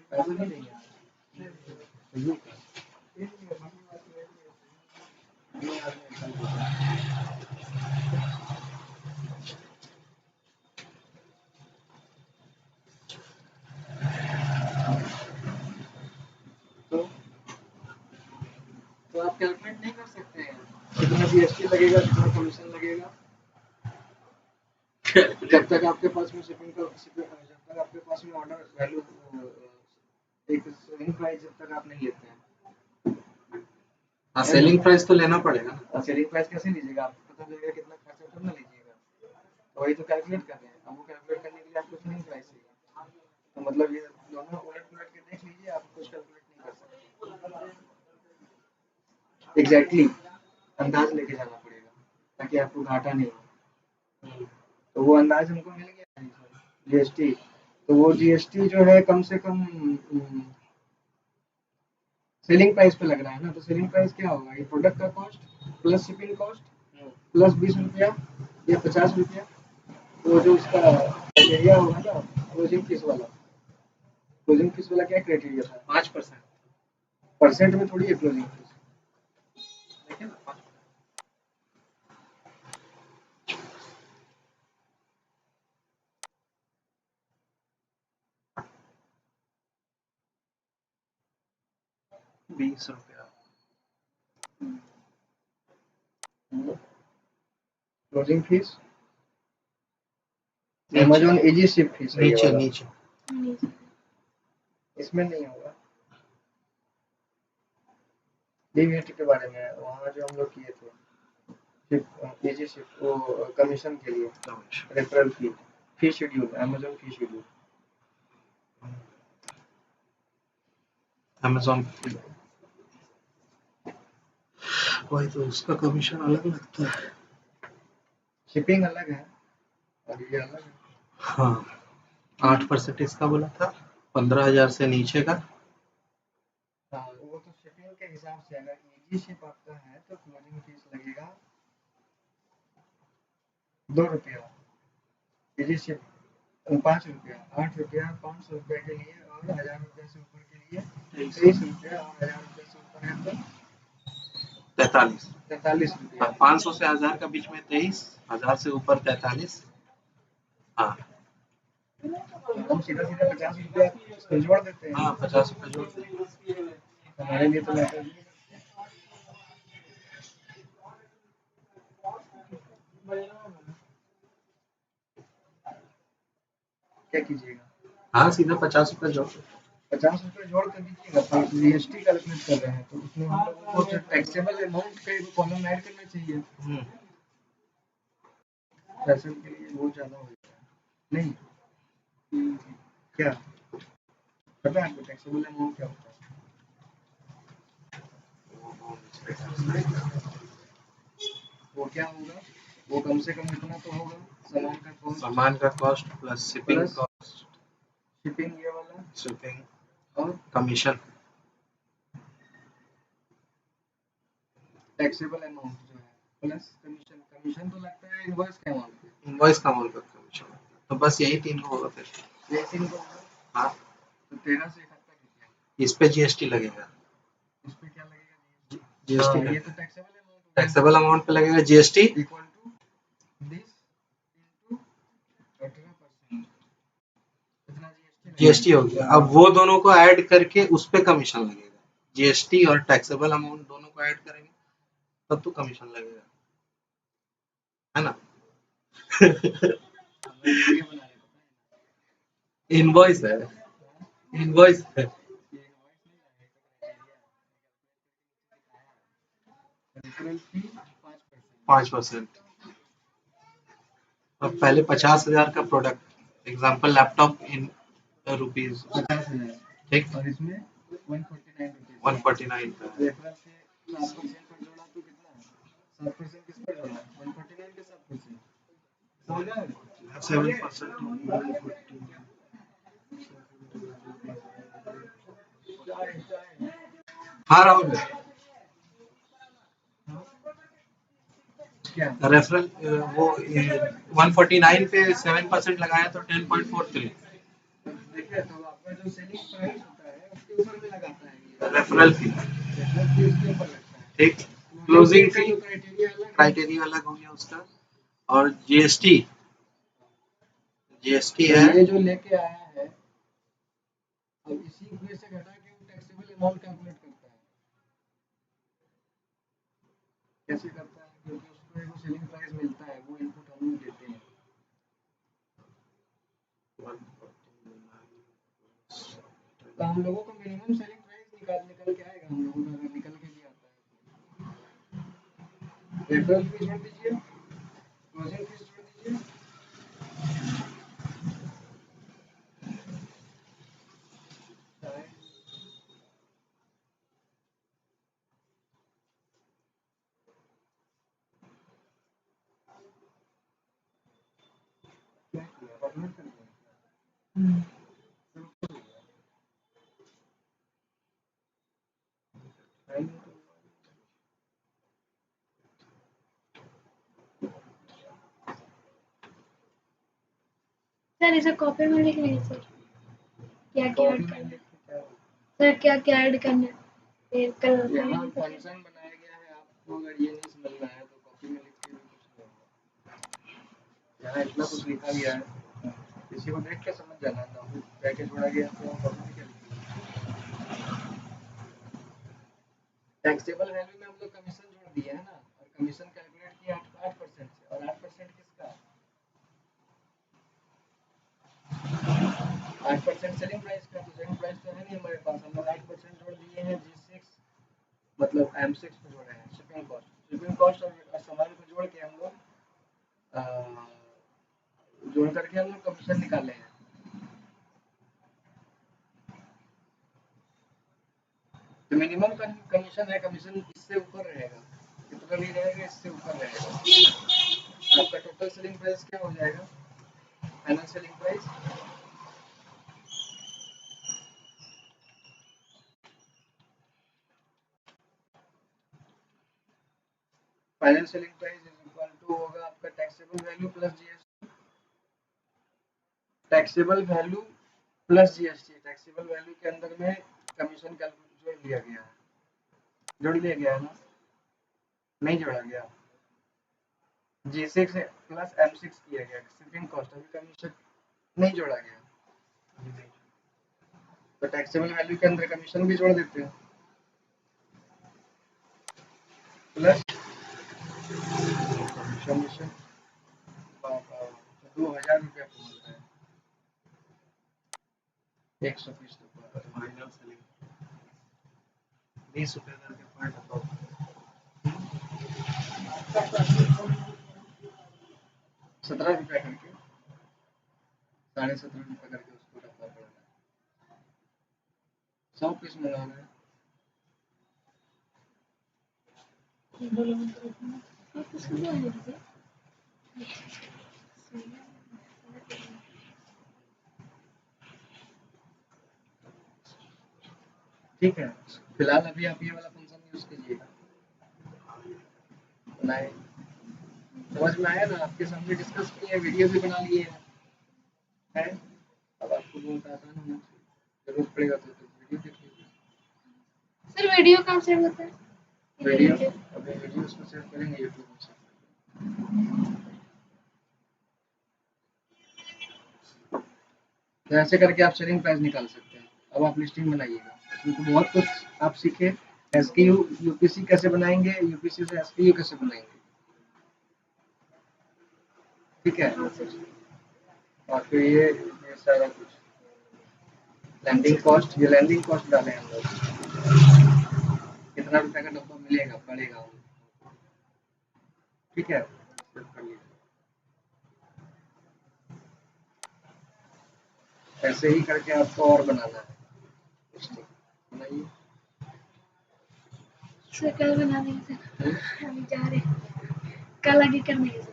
पैसा नहीं देंगे तो आप कैलकुलेट नहीं कर सकते हैं कितना जीएसटी लगेगा, कितना कमीशन लगेगा। जब तक आपके पास में शिपिंग का जब तक आपके पास में ऑर्डर वैल्यू एक सेलिंग प्राइस जब तक आप नहीं लेते हैं। हाँ, सेलिंग प्राइस तो लेना पड़ेगा ना। और सेलिंग प्राइस कैसे लीजिएगा? आपको पता लगेगा कितना खर्चा तब ना लीजिएगा। तो वही तो कैलकुलेट कर रहे हैं। अब वो कैलकुलेट करने के लिए आपको सेलिंग प्राइस चाहिए। तो मतलब ये दोनों उलट-पुलट के देख लीजिए, आप कुछ कैलकुलेट नहीं कर सकते। एग्जैक्टली अंदाज लेके जाना पड़ेगा ताकि आपको घाटा नहीं हो। तो वो अंदाज हमको मिल गया जीएसटी। तो वो जीएसटी जो है कम से कम सेलिंग प्राइस पे लग रहा है ना। तो सेलिंग प्राइस क्या होगा? ये प्रोडक्ट का cost plus shipping cost plus 20 रुपया या 50 रुपया। तो जो उसका क्राइटेरिया होगा ना, क्लोजिंग फीस वाला, क्लोजिंग फीस वाला क्या क्राइटेरिया था? 5%। परसेंट में थोड़ी है क्लोजिंग फीस। देखिए ना, 5%। ₹20। Closing fees Amazon easy ship fees है ये नीचे वाला। नीचे इसमें नहीं होगा। डीवीटी के बारे में वहाँ जो हम लोग किए थे, शिप इजी शिप, वो कमीशन के लिए रेफरल फी शेड्यूल, अमेज़न फी शेड्यूल। अमेज़न, वही तो, उसका कमीशन अलग लगता है। शिपिंग अलग है और ये अलग है। हाँ, 8% इसका बोला था, 15,000 से नीचे का। हाँ, वो तो शिपिंग के हिसाब से अगर इजी शिप आपका है तो क्लोजिंग फीस लगेगा ₹2 इनिशियल 5 रुपया, 8 रुपया, 500 रुपये के लिए और 1000 रुपये से ऊपर के लिए 23 रुपया और 1000 रुपये से ऊपर है तो 43। 43 रुपया। 500 से 1000 का बीच में 23, 1000 से ऊपर 43। हाँ हम सीधा सीधा 50 रुपया इसमें जोड़ देते हैं। हाँ 50 रुपये जोड़ दें। हमारे लिए तो बेहतर है। क्या कीजिएगा? हाँ सीधा 50 रुपये जोड़ दें। 50 रुपये जोड़ कर दीजिएगा। तो जीएसटी कैलकुलेट कर रहे हैं तो उसमें हम लोगों को टैक्सेबल अमाउंट का एक कॉलम ऐड करना चाहिए। फैशन के लिए बहुत ज़्यादा हो जाता है। नहीं क्या पता है आपको टैक्सेबल अमाउंट क्या होता है? वो क्या होगा? वो कम से कम इतना तो होगा सामान का cost plus shipping cost, shipping ये वाला शिपिंग और कमीशन। टैक्सेबल अमाउंट जो है प्लस कमीशन। कमीशन तो लगता है इनवॉइस के अमाउंट पे। इनवॉइस का अमाउंट का कमीशन। तो बस यही तीन होगा फिर। ये तीन को होगा। हाँ तो 1371 रुपया। इस पे जीएसटी लगेगा। इस पे क्या लगेगा? जीएसटी ये लगेगा। तो टैक्सेबल अमाउंट टैक्सेबल अमाउंट पे लगेगा GST equal to this into 18%। कितना जीएसटी हो गया। अब वो दोनों को ऐड करके उस पे कमीशन लगेगा। जीएसटी और टैक्सेबल अमाउंट दोनों को ऐड करेंगे तब तो कमीशन लगेगा, है ना? इनवॉइस है, इनवॉइस है। 5%। अब पहले 50,000 का product, example laptop in rupees 50,000 ठीक, और इसमें 149 रुपीज 149 का है। रेफरल से 7% पर जोड़ा तो कितना है? 7% किस पर जोड़ा? 149 के 7%। समझ रहे हैं? 7%। हाँ राहुल, क्या रेफरल वो 149 पे 7% लगाया तो 10.43। देखिए तो आपका जो सेलिंग प्राइस होता है उसके ऊपर भी लगाता है ये। रेफरल फी रेफरल फी उसके ऊपर लगता है। ठीक, क्लोजिंग का फी जो क्राइटेरिया क्राइटेरिया अलग हो गया उसका। और जीएसटी है ये जो लेके आया है अब इसी में से घटा के वो टैक्सेबल अमाउंट कैलकुलेट करता है। कैसे करता है? क्योंकि उसको एक सेलिंग प्राइस मिलता है, वो इनपुट हम लोग देते हैं। तो हम लोगों को मिनिमम सेलिंग प्राइस निकल के आएगा। हम लोगों का अगर निकल के भी आता है रेफरल फी जोड़ दीजिए, क्लोजिंग फीस जोड़ दीजिए। क्या किया? सबमिट कर दिया। सर इसे कॉपी में लिख लीजिए सर, क्या क्या ऐड करना है सर, क्या क्या ऐड करना है फिर कल यहाँ फंक्शन बनाया गया है। आपको अगर ये नहीं समझ में आया तो कॉपी में लिख के भी कुछ नहीं होगा। यहाँ इतना कुछ लिखा गया है, किसी को देख के समझ जाना ना हो क्या क्या जोड़ा गया तो कॉपी में क्या लिखा। टैक्सेबल वैल्यू में हम लोग कमीशन जोड़ दिए है ना, और कमीशन कैलकुलेट किया 8% से, और 8% किसका? 8% सेलिंग प्राइस का। तो सेलिंग प्राइस तो है नहीं हमारे पास, हम लोग 8% जोड़ दिए हैं G6 मतलब M6 पे जोड़े हैं शिपिंग कॉस्ट और सामान को जोड़ के हम लोग जोड़ करके हम लोग कमीशन निकाले हैं। तो मिनिमम कमीशन है, कमीशन इससे ऊपर रहेगा, कितना भी रहेगा इससे ऊपर रहेगा। आपका टोटल सेलिंग प्राइस क्या हो जाएगा? Final selling price final selling price is equal to होगा आपका taxable value plus GST. Taxable value plus GST. Taxable value के अंदर में कमीशन कैलकुलेट जोड़ लिया गया है, जोड़ लिया गया है ना, नहीं जोड़ा गया। G6 प्लस M6 किया गया शिपिंग कॉस्ट, अभी कमीशन नहीं जोड़ा गया। तो टैक्सेबल वैल्यू के अंदर कमीशन भी जोड़ देते हैं प्लस कमीशन 2000 रुपया को मिलता है 120 रुपया। फाइनल सेलिंग 20 रुपये करके पॉइंट अकाउंट 17 रुपया करके 17.5 रुपया करके उसको रखना पड़ेगा। 100 पीस मंगाना है। बोलो आप किसको बोल रहे थे? ठीक है, फिलहाल अभी आप ये वाला फंक्शन यूज कीजिएगा। नहीं समझ में आया ना, आपके सामने डिस्कस किए, वीडियो भी बना लिए है। अब आपको बहुत आसान होना चाहिए, जरूरत पड़ेगा तो वीडियो देख लीजिए। सर वीडियो कहाँ से होता है? वीडियो अभी वीडियो उसमें शेयर करेंगे यूट्यूब में से। तो ऐसे करके आप सेलिंग प्राइस निकाल सकते हैं। अब आप लिस्टिंग बनाइएगा, इसमें तो बहुत कुछ आप सीखे। एसक्यू यूपीसी कैसे बनाएंगे, यूपीसी से एसक्यू कैसे बनाएंगे, ठीक है। और फिर ये सारा कुछ लैंडिंग कॉस्ट, ये लैंडिंग कॉस्ट डालें हम लोग, कितना रुपए का डब्बा मिलेगा पड़ेगा, ठीक है। कर लीजिए। ऐसे ही करके आपको और बनाना है लिस्टिंग बनाइए। सर कल बना देंगे सर, अभी जा रहे हैं, कल आगे करने के सर।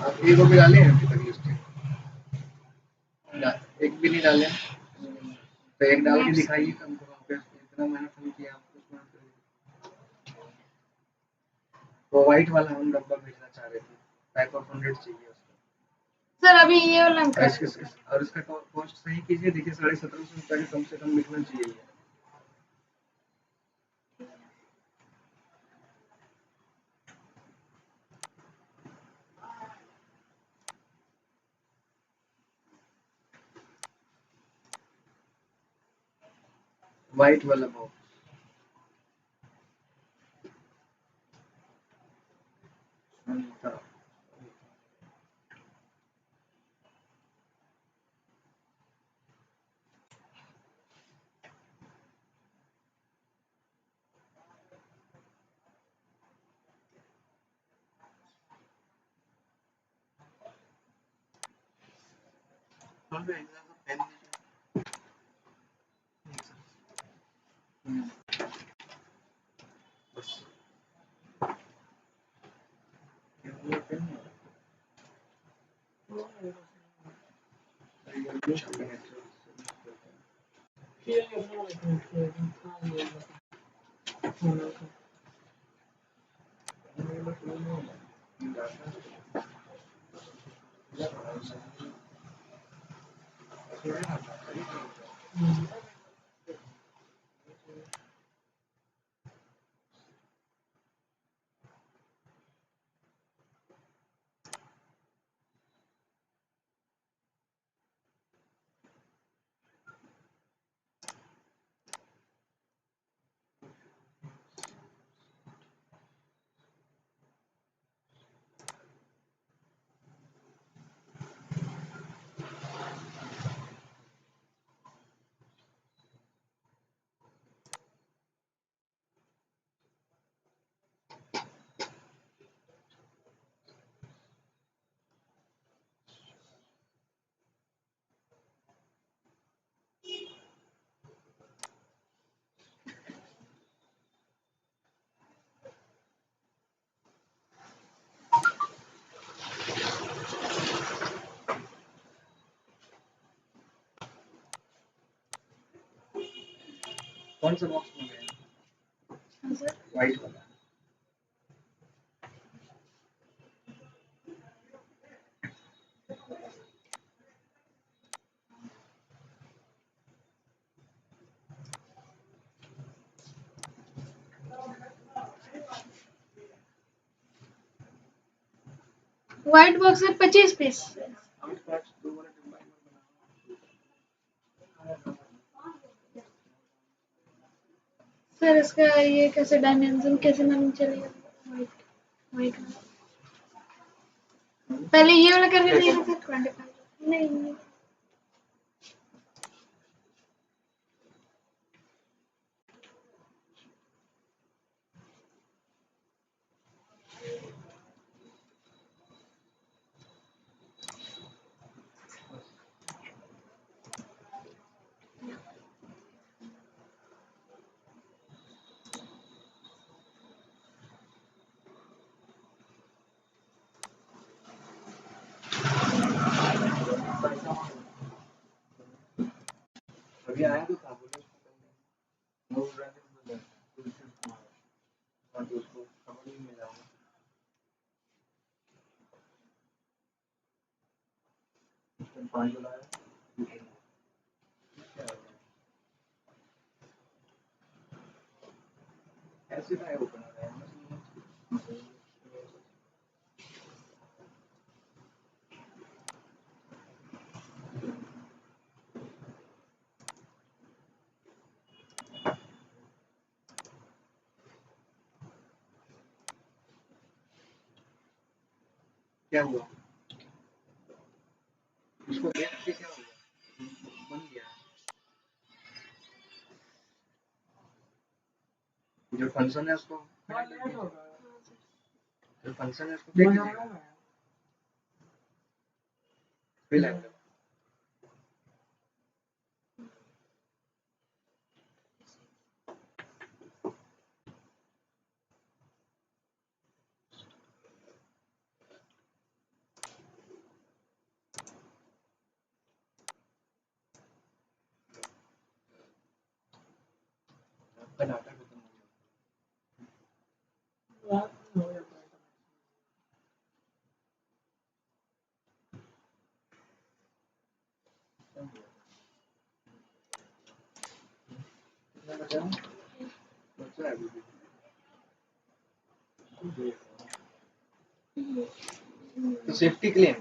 आप एक भी डाले हैं अभी तक लिस्टिंग? एक भी नहीं डाले, तो एक डाल के दिखाइए कम से कम। इतना मेहनत हम किया, आपको मेहनत करिए। वो वाइट वाला हम डब्बा भेजना चाह रहे थे, पैक ऑफ 100 चाहिए उसका। सर अभी ये वाला अंकल और इसका कॉस्ट सही कीजिए, देखिए 1750 रुपये का कम से कम लिखना चाहिए। वाइट वाला बॉक्स पेन बस कौन सा बॉक्स में गया? हाँ सर। व्हाइट वाला। व्हाइट बॉक्स में 25 पीस। 8 पार्ट्स 2 वाला डिब्बा एक बार बनाओ। सर इसका ये कैसे डायमेंशन कैसे मालूम चलेगा? व्हाइट व्हाइट पहले ये वाला करके नहीं था सर 25 नहीं। अभी आया तो था बोले उसको वो राजेश बोला तुलसी कुमार और तो उसको खबर नहीं मिला होगा। उसने 5 बुलाया क्या है? ऐसे का है ओपनर है क्या हुआ उसको देख के क्या हुआ बन गया जो फंक्शन है उसको जो फंक्शन है उसको देख लीजिएगा फिर आएगा। आपका डाटा खत्म हो गया कितना बचा है अभी भी तो सेफ्टी क्लेम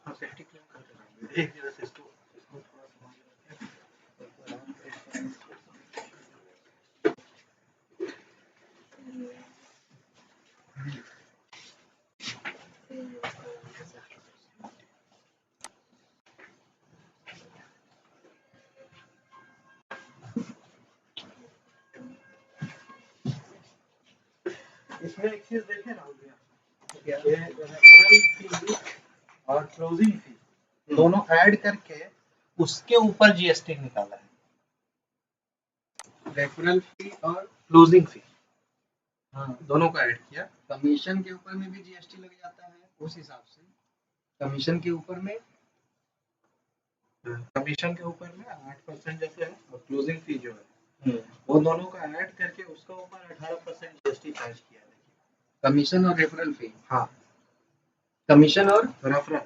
हाँ सेफ्टी क्लेम करके रहेंगे एक जगह से इसको थोड़ा समझ इसमें एक चीज देखे राहुल भैया ये रेफरल फी और क्लोजिंग फी दोनों ऐड करके उसके ऊपर जीएसटी निकाला है रेफरल फी और क्लोजिंग फी हाँ दोनों को ऐड किया कमीशन के ऊपर में भी जीएसटी लग जाता है उस हिसाब से कमीशन के ऊपर में कमीशन के ऊपर में 8% जैसे है और क्लोजिंग फी जो है वो दोनों को ऐड करके उसके ऊपर 18% जीएसटी चार्ज किया है कमीशन और रेफरल फी हाँ कमीशन और रेफरल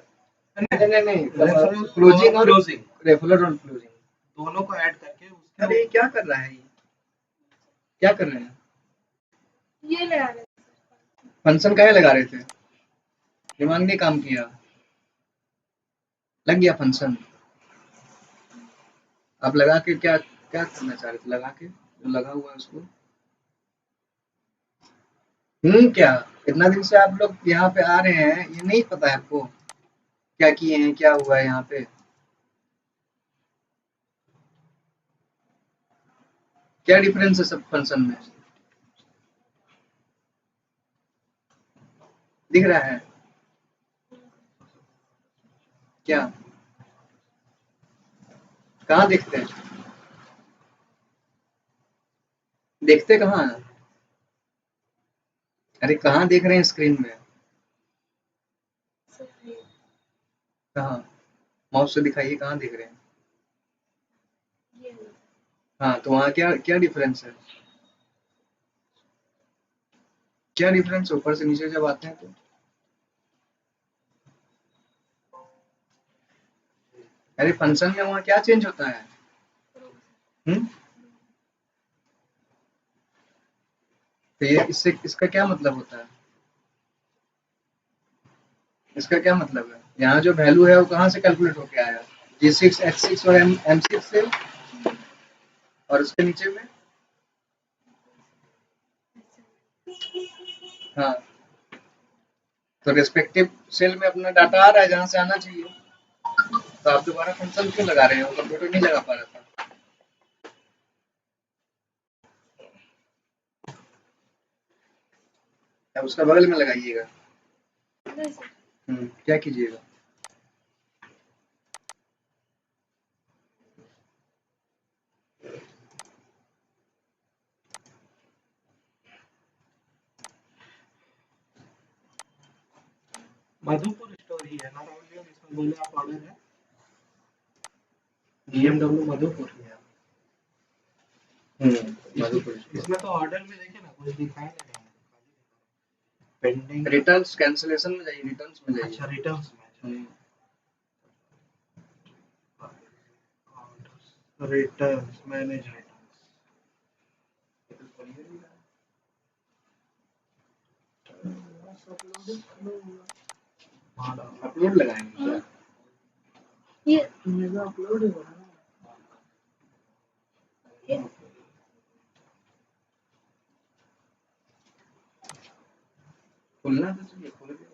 नहीं रेफरल क्लोजिंग और क्लोजिंग रेफरल और क्लोजिंग दोनों को ऐड करके उसके अरे क्या कर रहा है ये क्या कर रहे हैं ये लगा रहे फंक्शन काहे लगा रहे थे दिमाग ने काम किया लग गया फंक्शन आप लगा के क्या क्या करना चाह रहे थे लगा के जो लगा हुआ है उसको क्या इतना दिन से आप लोग यहाँ पे आ रहे हैं ये नहीं पता है आपको क्या किए हैं क्या हुआ है यहाँ पे क्या डिफरेंस है सब फंक्शन में दिख रहा है क्या कहाँ देखते हैं देखते कहाँ हैं अरे कहाँ देख रहे हैं स्क्रीन में कहाँ माउस से दिखाइए कहाँ देख रहे हैं हाँ तो वहाँ क्या क्या डिफरेंस है क्या डिफरेंस ऊपर से नीचे जब आते हैं तो? अरे फंक्शन में वहाँ क्या चेंज होता है? तो ये इससे इसका क्या मतलब होता है? इसका क्या मतलब है? यहाँ जो वैल्यू है वो कहाँ से कैलकुलेट होके आया? G6, H6 और M6 से, और उसके नीचे में हाँ, तो रेस्पेक्टिव सेल में अपना डाटा आ रहा है जहाँ से आना चाहिए। तो आप दोबारा फंक्शन क्यों लगा रहे हैं? वो कंप्यूटर नहीं लगा पा रहा था। अब उसका बगल में लगाइएगा। क्या कीजिएगा? मधुपुर स्टोर ही है ना राहुल जी, इसमें बोले आप ऑर्डर है BMW मधुपुर ही है। मधुपुर इसमें तो ऑर्डर में देखिए ना कुछ दिखाई नहीं रहा है, पेंडिंग रिटर्न्स कैंसिलेशन में जाइए, रिटर्न्स में जाइए। अच्छा रिटर्न्स में रिटर्न्स मैनेज रिटर्न्स अपलोड लगाएंगे क्या? ये मेरा अपलोड ही हो रहा है। खुलना तो चाहिए, खुल गया।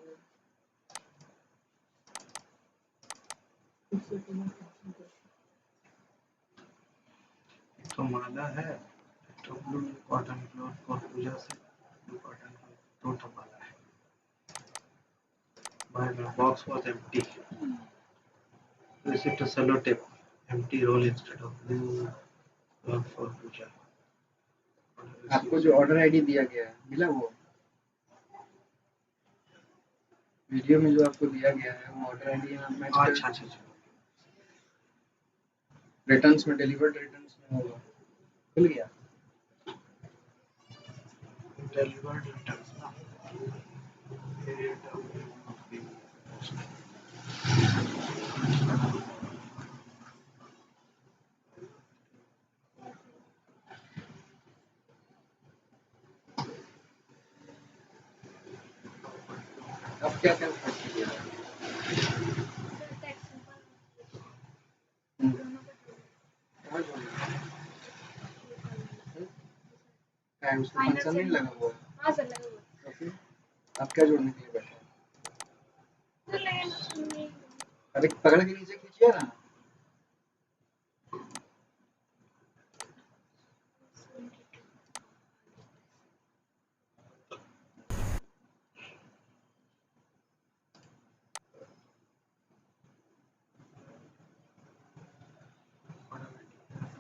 तो माला है तो ब्लू कॉटन क्लॉथ और पूजा से ब्लू कॉटन दो तो माला है। My box was empty. Receipt a sellotape, empty roll instead of blue one for puja. आपको जो ऑर्डर आईडी दिया गया है मिला? वो वीडियो में जो आपको दिया गया है वो ऑर्डर आईडी यहाँ मैच कर। अच्छा अच्छा अच्छा रिटर्न्स में, डिलीवर्ड रिटर्न्स में होगा। खुल गया? डिलीवर्ड रिटर्न्स ना अब क्या क्या कर दिया है? कहाँ जोड़ना है? क्या उसका फंक्शन नहीं लगा हुआ है? हाँ सर लगा हुआ तो फिर आप क्या जोड़ने के लिए बैठे हैं? है। अरे पकड़ के नीचे खींचिए ना।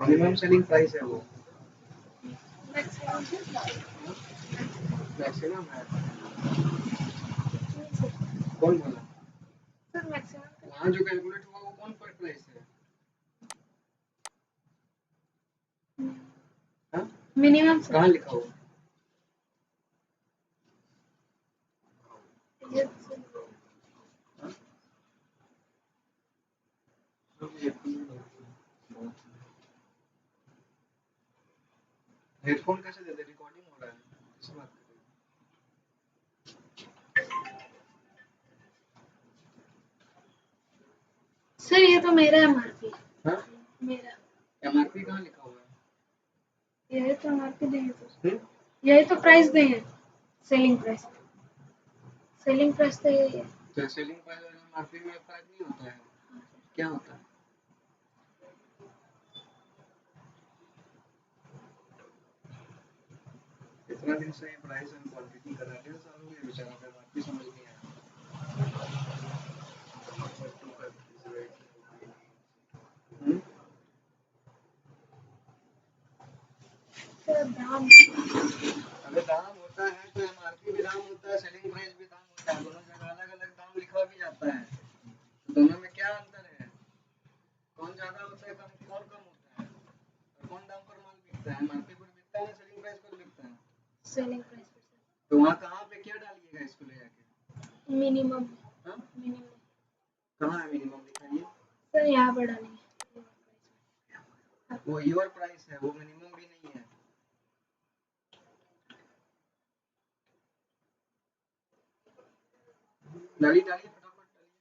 मिनिमम सेलिंग प्राइस है वो, मैक्सिमम है। कौन बोला? सर मैक्सिमम वहाँ जो कैलकुलेट हुआ वो कौन पर प्राइस है? हाँ? मिनिमम कहाँ लिखा हुआ? हेडफोन कैसे दे दे? रिकॉर्डिंग हो रहा है, किस बात कर रहे सर ये तो मेरा एमआरपी हो? हाँ? मेरा एमआरपी कहाँ लिखा हुआ है? यही तो एमआरपी देंगे सर, हम्म? यही तो प्राइस देंगे, सेलिंग प्राइस तो यही है। तो सेलिंग प्राइस और एमआरपी में फर्क नहीं होता है? क्या होता है? इतना दिन से ये प्राइस एंड क्वांटिटी कर रहे हैं, सालों में बेचारा का एमआरपी समझ नहीं आया। हम्म? सर दाम अगर दाम होता है तो एमआरपी भी दाम होता है, सेलिंग प्राइस भी दाम होता है, दोनों जगह अलग अलग दाम लिखा भी जाता है। तो दोनों में क्या अंतर है? कौन ज्यादा होता है, कौन कम होता है, और कौन दाम पर माल बिकता है? एमआरपी पर बिकता है, सेलिंग प्राइस पर बिकता है? सेलिंग प्राइस तो तो वहाँ कहाँ पे क्या डालिएगा इसको ले जाके? मिनिमम हाँ? मिनिमम कहाँ है मिनिमम दिखाइए। सर यहाँ पर डालेंगे। वो योर प्राइस है, वो मिनिमम भी नहीं है। डालिए डालिए फटाफट डालिए।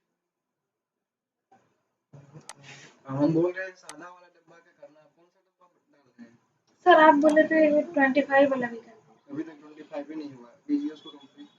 हम बोल रहे हैं सादा वाला डब्बा का करना, कौन सा डब्बा डाल रहे हैं? सर आप बोले थे 25 वाला भी करना है। अभी तक 25 भी नहीं हुआ, दीजिए उसको कंप्लीट।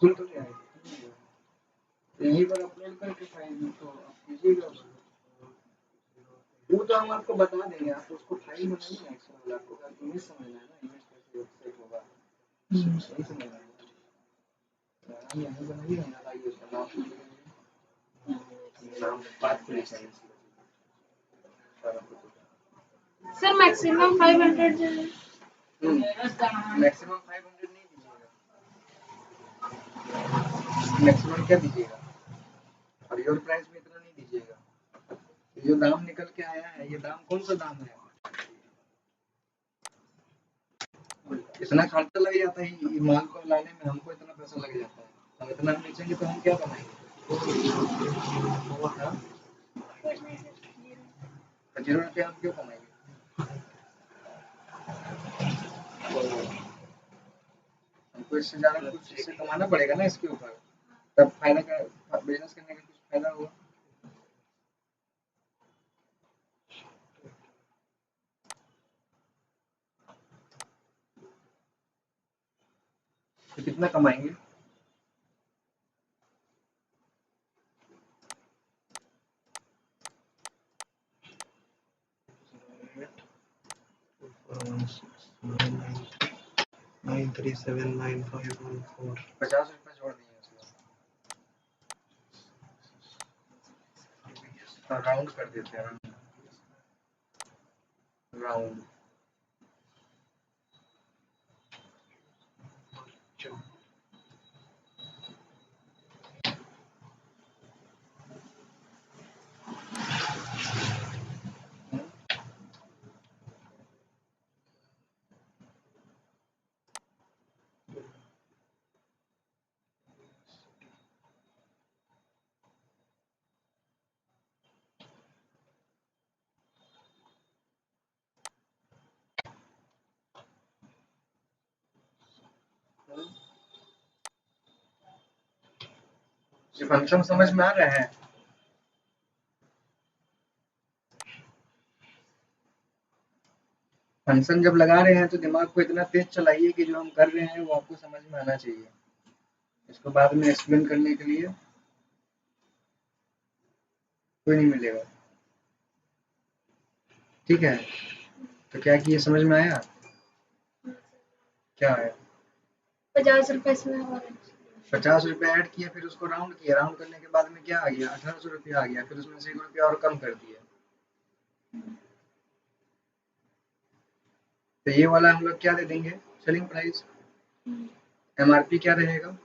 सुन तो क्या है, यहीं पर अपलोड करके फाइल तो आप कीजिएगा। वो तो हम आपको बता देंगे, आप उसको फाइल बनाइए ना एक्सेल वाला, आपको इमेज समझना है ना, इमेज कैसे सेट होगा नहीं समझना है। हम यहीं बनाइए ना, लाइए उसका नाम नाम बात को चाहिए सारा कुछ। सर मैक्सिमम 500 जो है मैक्सिमम 500 नहीं दीजिएगा, मैक्सिमम क्या दीजिएगा, और योर प्राइस में इतना नहीं दीजिएगा। ये जो दाम निकल के आया है, ये दाम कौन सा दाम है? इतना खर्चा लग जाता है ये माल को लाने में, हमको इतना पैसा लग जाता है, हम इतना बेचेंगे तो हम क्या बनाएंगे? हाँ? 0 रुपये हम क्यों कमाएंगे? हमको इससे ज़्यादा कुछ इससे कमाना पड़ेगा ना इसके ऊपर, तब फायदा का बिजनेस करने का कुछ फायदा होगा। तो कितना कमाएंगे? नाइन 37951 50 रुपये जोड़ दिए उसमें, राउंड कर देते हैं राउंड। ये फंक्शन समझ में आ रहा है? फंक्शन जब लगा रहे हैं तो दिमाग को इतना तेज चलाइए कि जो हम कर रहे हैं वो आपको समझ में आना चाहिए, इसको बाद में एक्सप्लेन करने के लिए कोई नहीं मिलेगा। ठीक है, तो क्या कि ये समझ में आया? क्या आया? 50 रुपए इसमें और 50 रुपये ऐड किया, फिर उसको राउंड किया, राउंड करने के बाद में क्या आ गया? 1800 रुपया आ गया, फिर उसमें से 1 रुपया और कम कर दिया। तो ये वाला हम लोग क्या दे देंगे? Selling price. एमआरपी क्या रहेगा?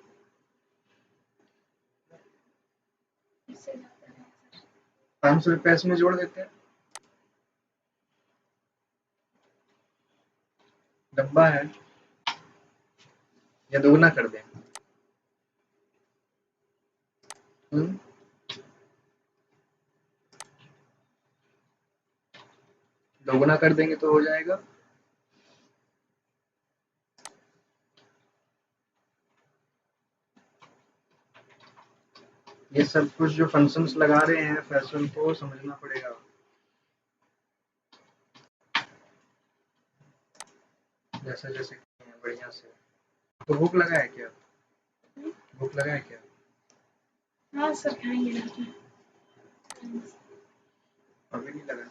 इससे ज्यादा है सर। 500 रुपये इसमें जोड़ देते हैं, डब्बा है, या दोगुना कर दें? दोगुना कर देंगे तो हो जाएगा। ये सब कुछ जो फंक्शंस लगा रहे हैं फैशन को समझना पड़ेगा, जैसे जैसे बढ़िया से। तो भूख लगा है क्या? भूख लगा है क्या? हाँ सर खाएंगे ना। अभी नहीं लगा।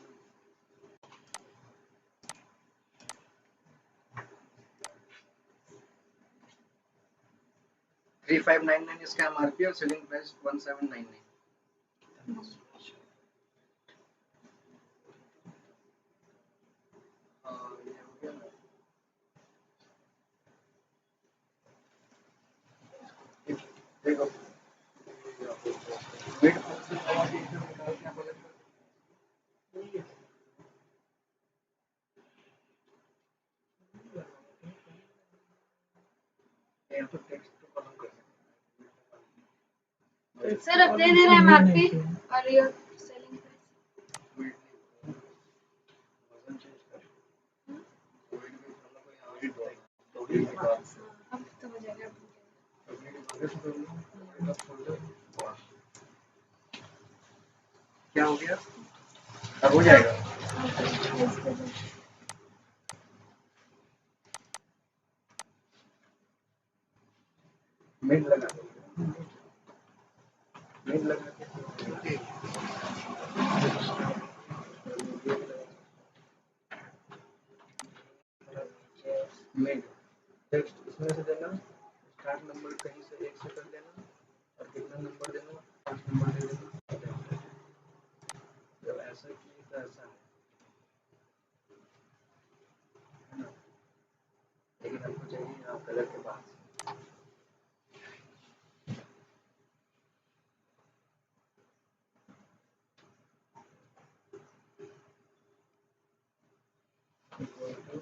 $3599 इसका एमआरपी और सेलिंग प्राइस 1799। सर अब दे रहे हैं एमआरपी और योर सेलिंग प्राइस। अब तो हो जाएगा। क्या हो गया? अब हो जाएगा। मिड लगा दो, मिड लगा के मिड टेक्स्ट इसमें से देना, स्टार्ट नंबर कहीं से एक से कर देना और कितना नंबर देना, 5 नंबर दे देना। जब ऐसा किए तो ऐसा है ना, लेकिन हमको चाहिए यहाँ कलर के पास। इक्वल टू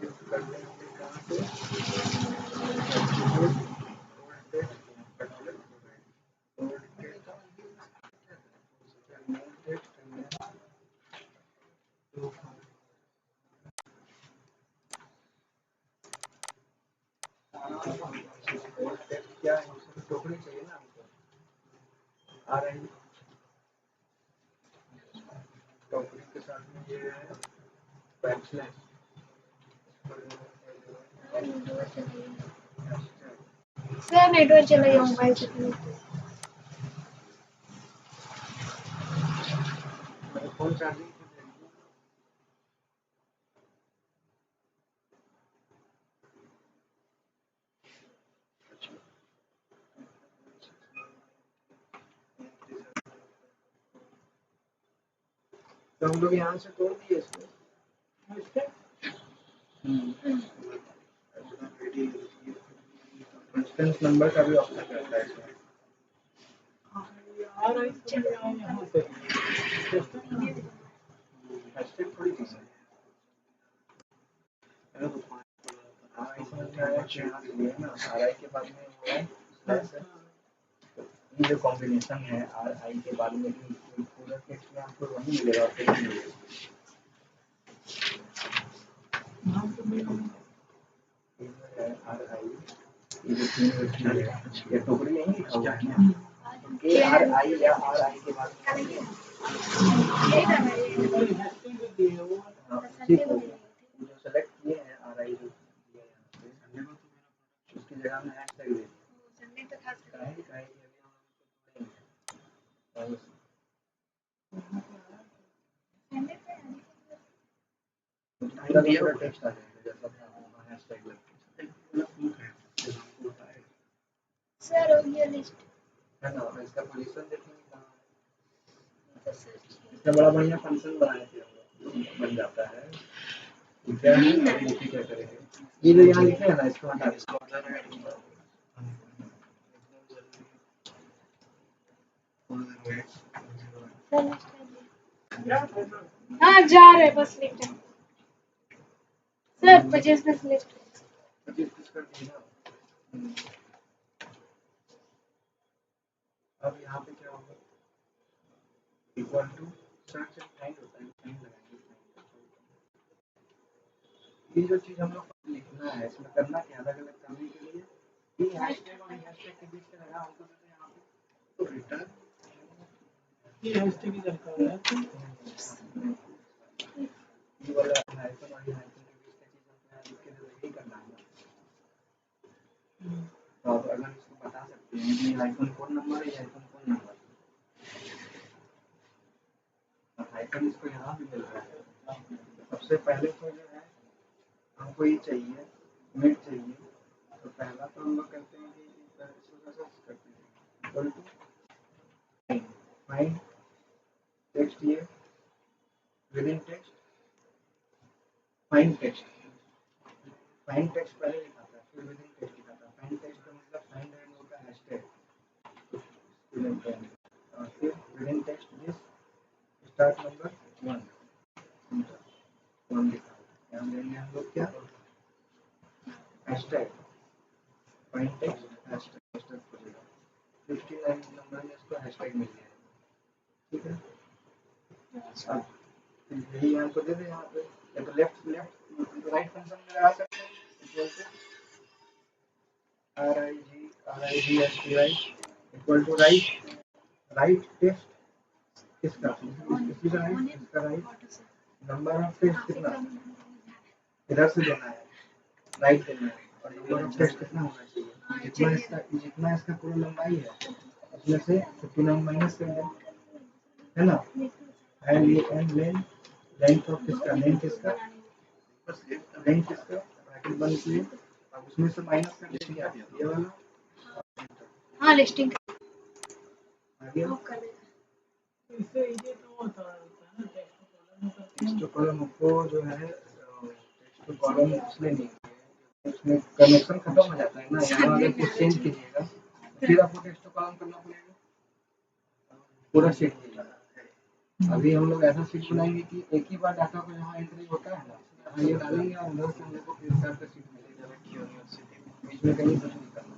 शिफ्ट कर देंगे कहाँ से, substitute old text control old text new text old text क्या है, उसमें टोकरी चाहिए ना हमको, आ रही है टोकरी के साथ में ये है बैकस्लैश सर नेटवर्क चला गया मोबाइल से। मेरे फोन चार्जिंग पे दे दीजिए। तो हम लोग यहाँ से तोड़ दिए इसको। इंस्टेंस नंबर का भी ऑप्शन रहता है इसमें। हैशटैग थोड़ी चीज़ है। हाँ, इसमें क्या है कि यहाँ से लिए ना RI के बाद में वो है स्लैश है। तो ये जो कॉम्बिनेशन है RI के बाद में पूरा टेक्स्ट में आपको वही मिलेगा और कहीं नहीं मिलेगा। RI ये जो तीन ये टोकरी नहीं लिखा हुआ है ना, RI या RI के बाद जो सेलेक्ट किए हैं RI जो दिए हैं यहाँ पे, उसकी जगह में हैशटैग दे काहे कि अभी हम लोग पूरा टेक्स्ट आ जाएगा जैसा था हैशटैग लग के सर हो गया लिस्ट है ना। इसका पोजीशन देखेंगे कहाँ है, इसका बड़ा बढ़िया फंक्शन बनाए थे हम लोग, बन जाता है। क्या है अभी देखिए क्या करेंगे, ये जो यहाँ लिखे हैं ना इसको हटा हाँ जा रहे बस लिख रहे सर 25 लिस्ट 25 कर दिए ना। अब यहाँ पे क्या होगा, equal to search and find होता है, फाइंड लगाएंगे। ये जो चीज हम लोग लिखना है इसमें करना क्या, अलग अलग करने के लिए ये हैशटैग और हैशटैग के बीच में लगा हमको तो यहाँ पे तो रिटर्न ये हैशटैग ही दरकार है। ये वाला हाइफन और ये हाइफन के बीच का चीज हमको यहाँ लिख के यही करना है। तो आप अगर इसको बता सकते हैं कि हाइफन कौन नंबर है, हाइफन कौन नंबर है, हाइफन इसको यहाँ भी मिल रहा है। सबसे पहले तो जो है हमको ये चाहिए मिड चाहिए, तो पहला तो हम लोग करते हैं कि सर्च करते हैं इक्वल टू फाइंड टेक्स्ट, ये with in text find text, find text पहले लिखाता है फिर विद इन टेक्स्ट लिखाता है। फाइंड टेक्स्ट का मतलब फाइंड एंड होगा हैशटैग और फिर with in text this start number 1 लिखा है। यहाँ देंगे हम लोग क्या हैशटैग, 59 नंबर में इसको हैशटैग मिल गया है, ठीक है। अब यही यहाँ को दे दे, यहाँ पे या तो लेफ्ट राइट फंक्शन में लगा सकते हैं, equal to RIGST right equal to right test किसका, इसी का राइट, इसका राइट, नंबर ऑफ टेस्ट कितना इधर से देना है, राइट देना है, और नंबर ऑफ टेस्ट कितना होना चाहिए, जितना इसका पूरा लंबाई है उसमें से 59 माइनस कर दें, है ना। एंड लेंथ ऑफ किसका, लेंथ किसका ब्रैकेट बंद किए, अब उसमें से माइनस कर दें क्या, ये वाला, हाँ लिस्टिंग आगे टेक्स्ट कॉलम को जो है टेक्स्ट कॉलम इसलिए नहीं है, उसमें कनेक्शन खत्म हो जाता है ना, यहाँ अगर कुछ चेंज कीजिएगा फिर आपको टेक्स्ट कॉलम करना पड़ेगा, पूरा सीट कीजिएगा। अभी हम लोग ऐसा सीट बनाएंगे कि एक ही बार डाटा को जहाँ एंट्री होता है ना, यहाँ ये डालेंगे और उधर से हम लोग को फिर का सीट मिलेगा, बीच में कहीं कुछ नहीं करना,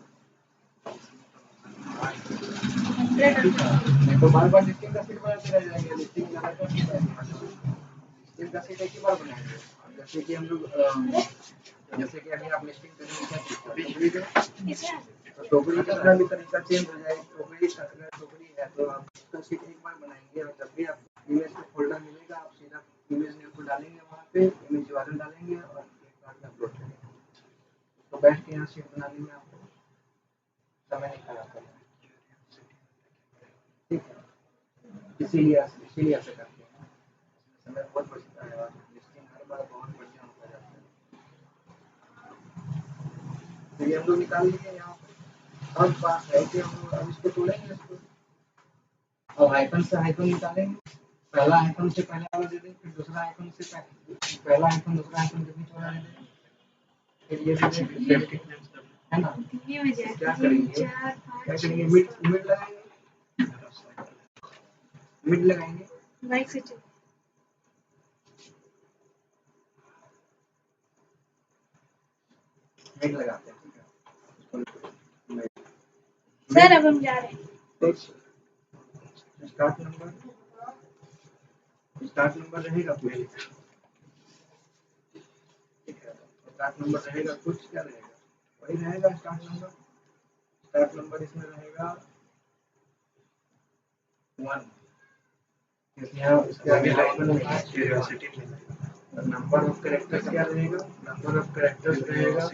नहीं तो बार बार लिस्टिंग का सीट बनाते रह जाएंगे, लिस्टिंग लगातार लिस्टिंग का सीट एक ही बार बनाएंगे। जैसे कि हम लोग जैसे कि अभी आप लिस्टिंग करेंगे क्या, टोकरी का अपना भी तरीका चेंज हो जाएगा, टोकरी है तो आप उसका सीट एक बार बनाएंगे, और जब भी आप इमेज का फोल्डर मिलेगा आप सीधा इमेज नेम को डालेंगे, वहाँ पे इमेज वाले डालेंगे और एक बार में अपलोड करेंगे, तो बैठ के यहाँ सीट बनाने में आपको समय नहीं खराब करना, ठीक है। इसीलिए ऐसे करते हैं, समय बहुत बचता है और लिस्टिंग हर बार बहुत बढ़िया होता जाता है। तो ये हम लोग निकाल लिए यहाँ पे, अब बात है कि हम लोग अब इसको तोड़ेंगे, इसको अब हाइफन से हाइफन निकालेंगे, पहला हाइफन से पहले वाला दे देंगे, फिर दूसरा हाइफन से पहला हाइफन दूसरा हाइफन के बीच वाला दे देंगे, फिर ये दे देंगे, है ना। क्या करेंगे मिड लगाएंगे बाइक से चल मिड लगाते हैं, ठीक है। सर अब हम जा रहे हैं, स्टार्ट नंबर रहेगा कुछ, ठीक है, स्टार्ट नंबर रहेगा कुछ, क्या रहेगा वही रहेगा स्टार्ट नंबर इसमें रहेगा 1, यहाँ इसके आगे नंबर ऑफ कैरेक्टर्स क्या रहेगा, नंबर ऑफ कैरेक्टर्स रहेगा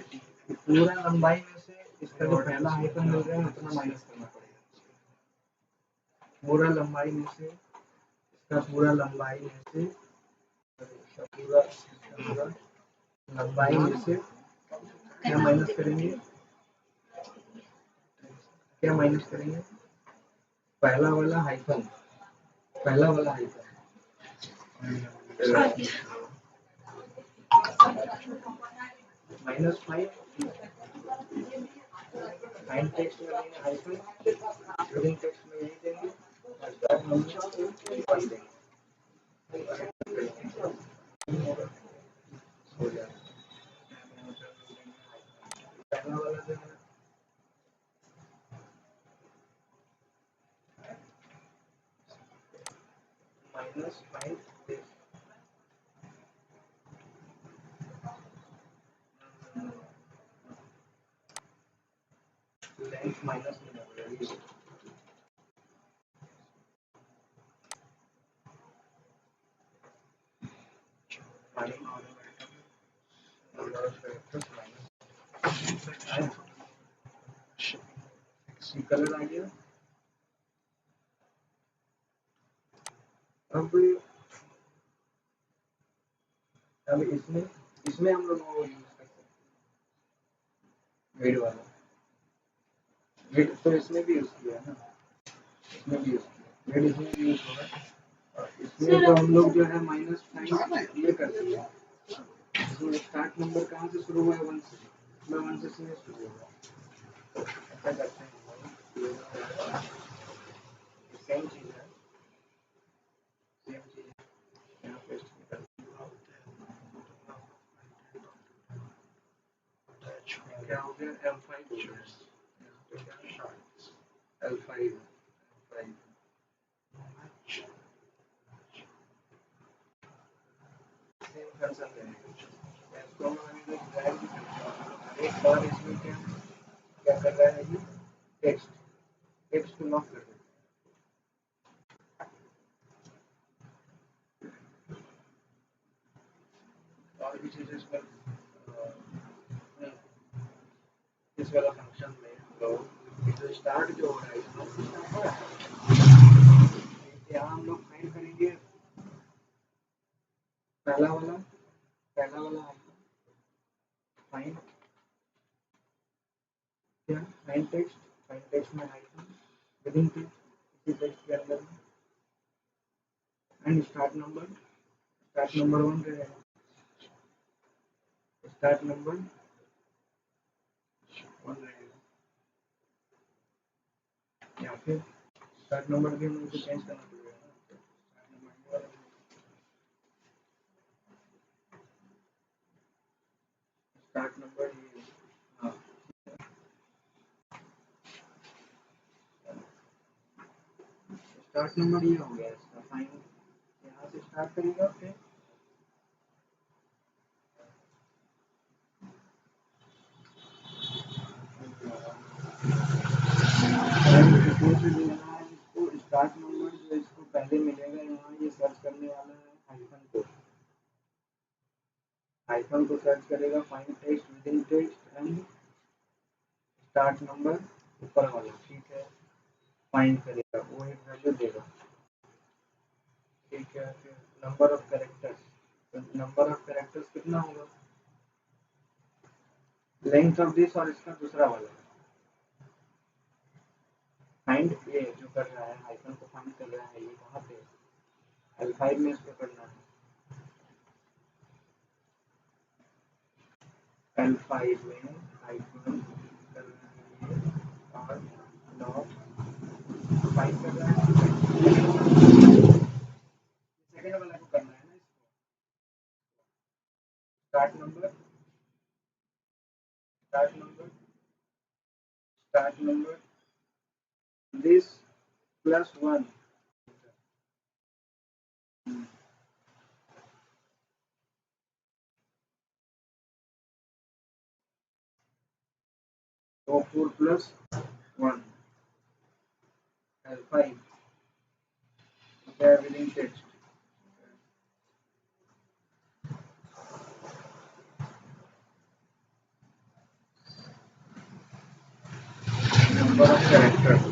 पूरा लंबाई में से इसका जो पहला आइकन मिल रहा है उतना माइनस करना पड़ेगा, पूरा लंबाई में से इसका पूरा लंबाई में से पूरा लंबाई में से क्या माइनस करेंगे, पहला वाला हाइफन -5 फाइन टेक्स्ट में देंगे हाइफन, स्ट्रिंग टेक्स्ट में यही देंगे और स्टार्ट नंबर इक्वल देंगे, हो जाएगा। पहला वाला जो है -5 लेंथ माइनस में रहेगी, कलर आ गया। अब इसमें हम लोग वो यूज कर सकते हैं ग्रेड वाला, ग्रेड तो इसमें भी यूज किया है ना, इसमें भी यूज किया, ग्रेड इसमें भी यूज होगा, और इसमें तो हम लोग जो है -5 ये करते हैं, इसमें स्टार्ट नंबर कहाँ से शुरू हुआ है, 1 से, मैं 1 से शुरू होगा, ऐसा करते हैं, सेम चीज है, यहाँ पेस्ट करते हैं, क्या हो गया M5 यहाँ पे क्या L5 L5 सेम फंक्शन रहेगा। इसको हम ड्रैग भी करते हैं एक बार इसमें क्या कर रहा है ये टेक्स्ट को लॉक कर देता है। और भी चीजें इस पर इस वाला फंक्शन में हम लोग जो स्टार्ट जो हो रहा है यहाँ से स्टार्ट हो रहा है, यहाँ हम लोग फाइंड करेंगे पहला वाला फाइंड क्या फाइंड टेक्स्ट में हाइफन विदिन टेक्स्ट इसी टेक्स्ट के अंदर में एंड स्टार्ट नंबर 1 रहेगा। स्टार्ट नंबर 1 रहेगा या फिर स्टार्ट नंबर भी मुझे चेंज करना पड़ेगा ना। स्टार्ट नंबर ये हाँ स्टार्ट नंबर ये हो गया इसका फाइन यहाँ से स्टार्ट करेगा फिर इसको स्टार्ट नंबर जो इसको पहले मिलेगा यहाँ ये सर्च करने वाला है हाइफन को सर्च करेगा find text within text and start number ऊपर वाला ठीक है फाइंड करेगा वो एक वैल्यू देगा ठीक है। फिर नंबर ऑफ कैरेक्टर्स कितना होगा लेंथ ऑफ दिस और इसका दूसरा वाला फाइंड ये जो कर रहा है हाइफन को फाइंड कर रहा है ये कहाँ पे L5 में इसको करना है L5 में हाइफन कर रहा है ये और नॉट फाइंड कर रहा है सेकंड वाला को करना है ना इसको स्टार्ट नंबर this plus 1 तो 4 plus 1 L5 within text number of characters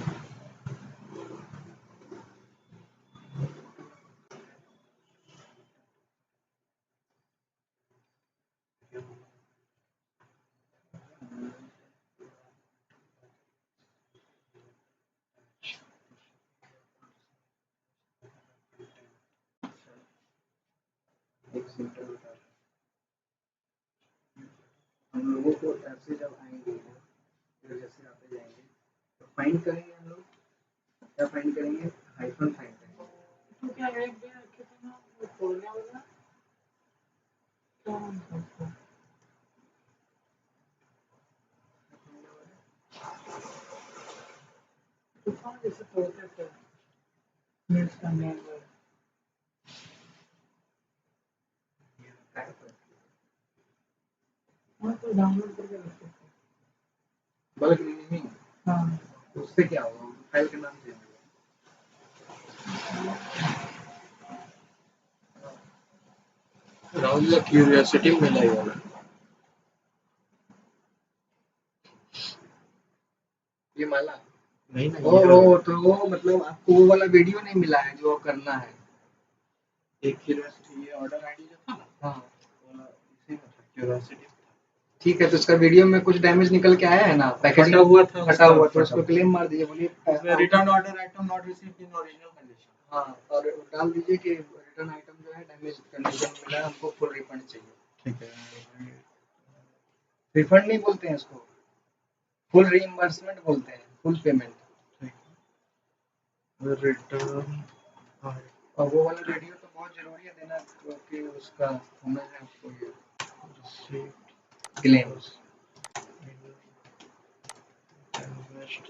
एक सिंपल बता हम लोगों को ऐसे जब आएंगे फिर जैसे आते जाएंगे तो फाइंड करेंगे हम लोग क्या फाइंड करेंगे हाइफन फाइंड करेंगे तो क्या एक दिन कितना खोलने वाला तो जैसे खोलते थे मिनट्स का मेल तो डाउनलोड करके रखते थे बल्क रीनेमिंग हाँ उससे क्या होगा फाइल का नाम चेंज होगा राहुल का क्यूरियोसिटी मिला ही वाला ये माला नहीं ना ओ तो वो मतलब आपको वो वाला वीडियो नहीं मिला है जो करना है एक क्यूरियोसिटी ये ऑर्डर आईडी जो था ना हाँ इसी में था क्यूरियोसिटी ठीक है तो उसका वीडियो में कुछ डैमेज निकल के आया है ना पैकेजिंग फटा हुआ तो उसको क्लेम मार दीजिए बोलिए return order item not received in original condition हाँ और डाल दीजिए कि रिटर्न आइटम जो है डैमेज कंडीशन में मिला है हमको फुल रिफंड चाहिए ठीक है रिफंड नहीं बोलते हैं इसको फुल रीइंबर्समेंट बोलते हैं फुल पेमेंट रिटर्न और वो वाला वीडियो तो बहुत जरूरी है देना क्योंकि उसका होना है आपको ये रिसीव्ड क्लेम्स इन्वेस्ट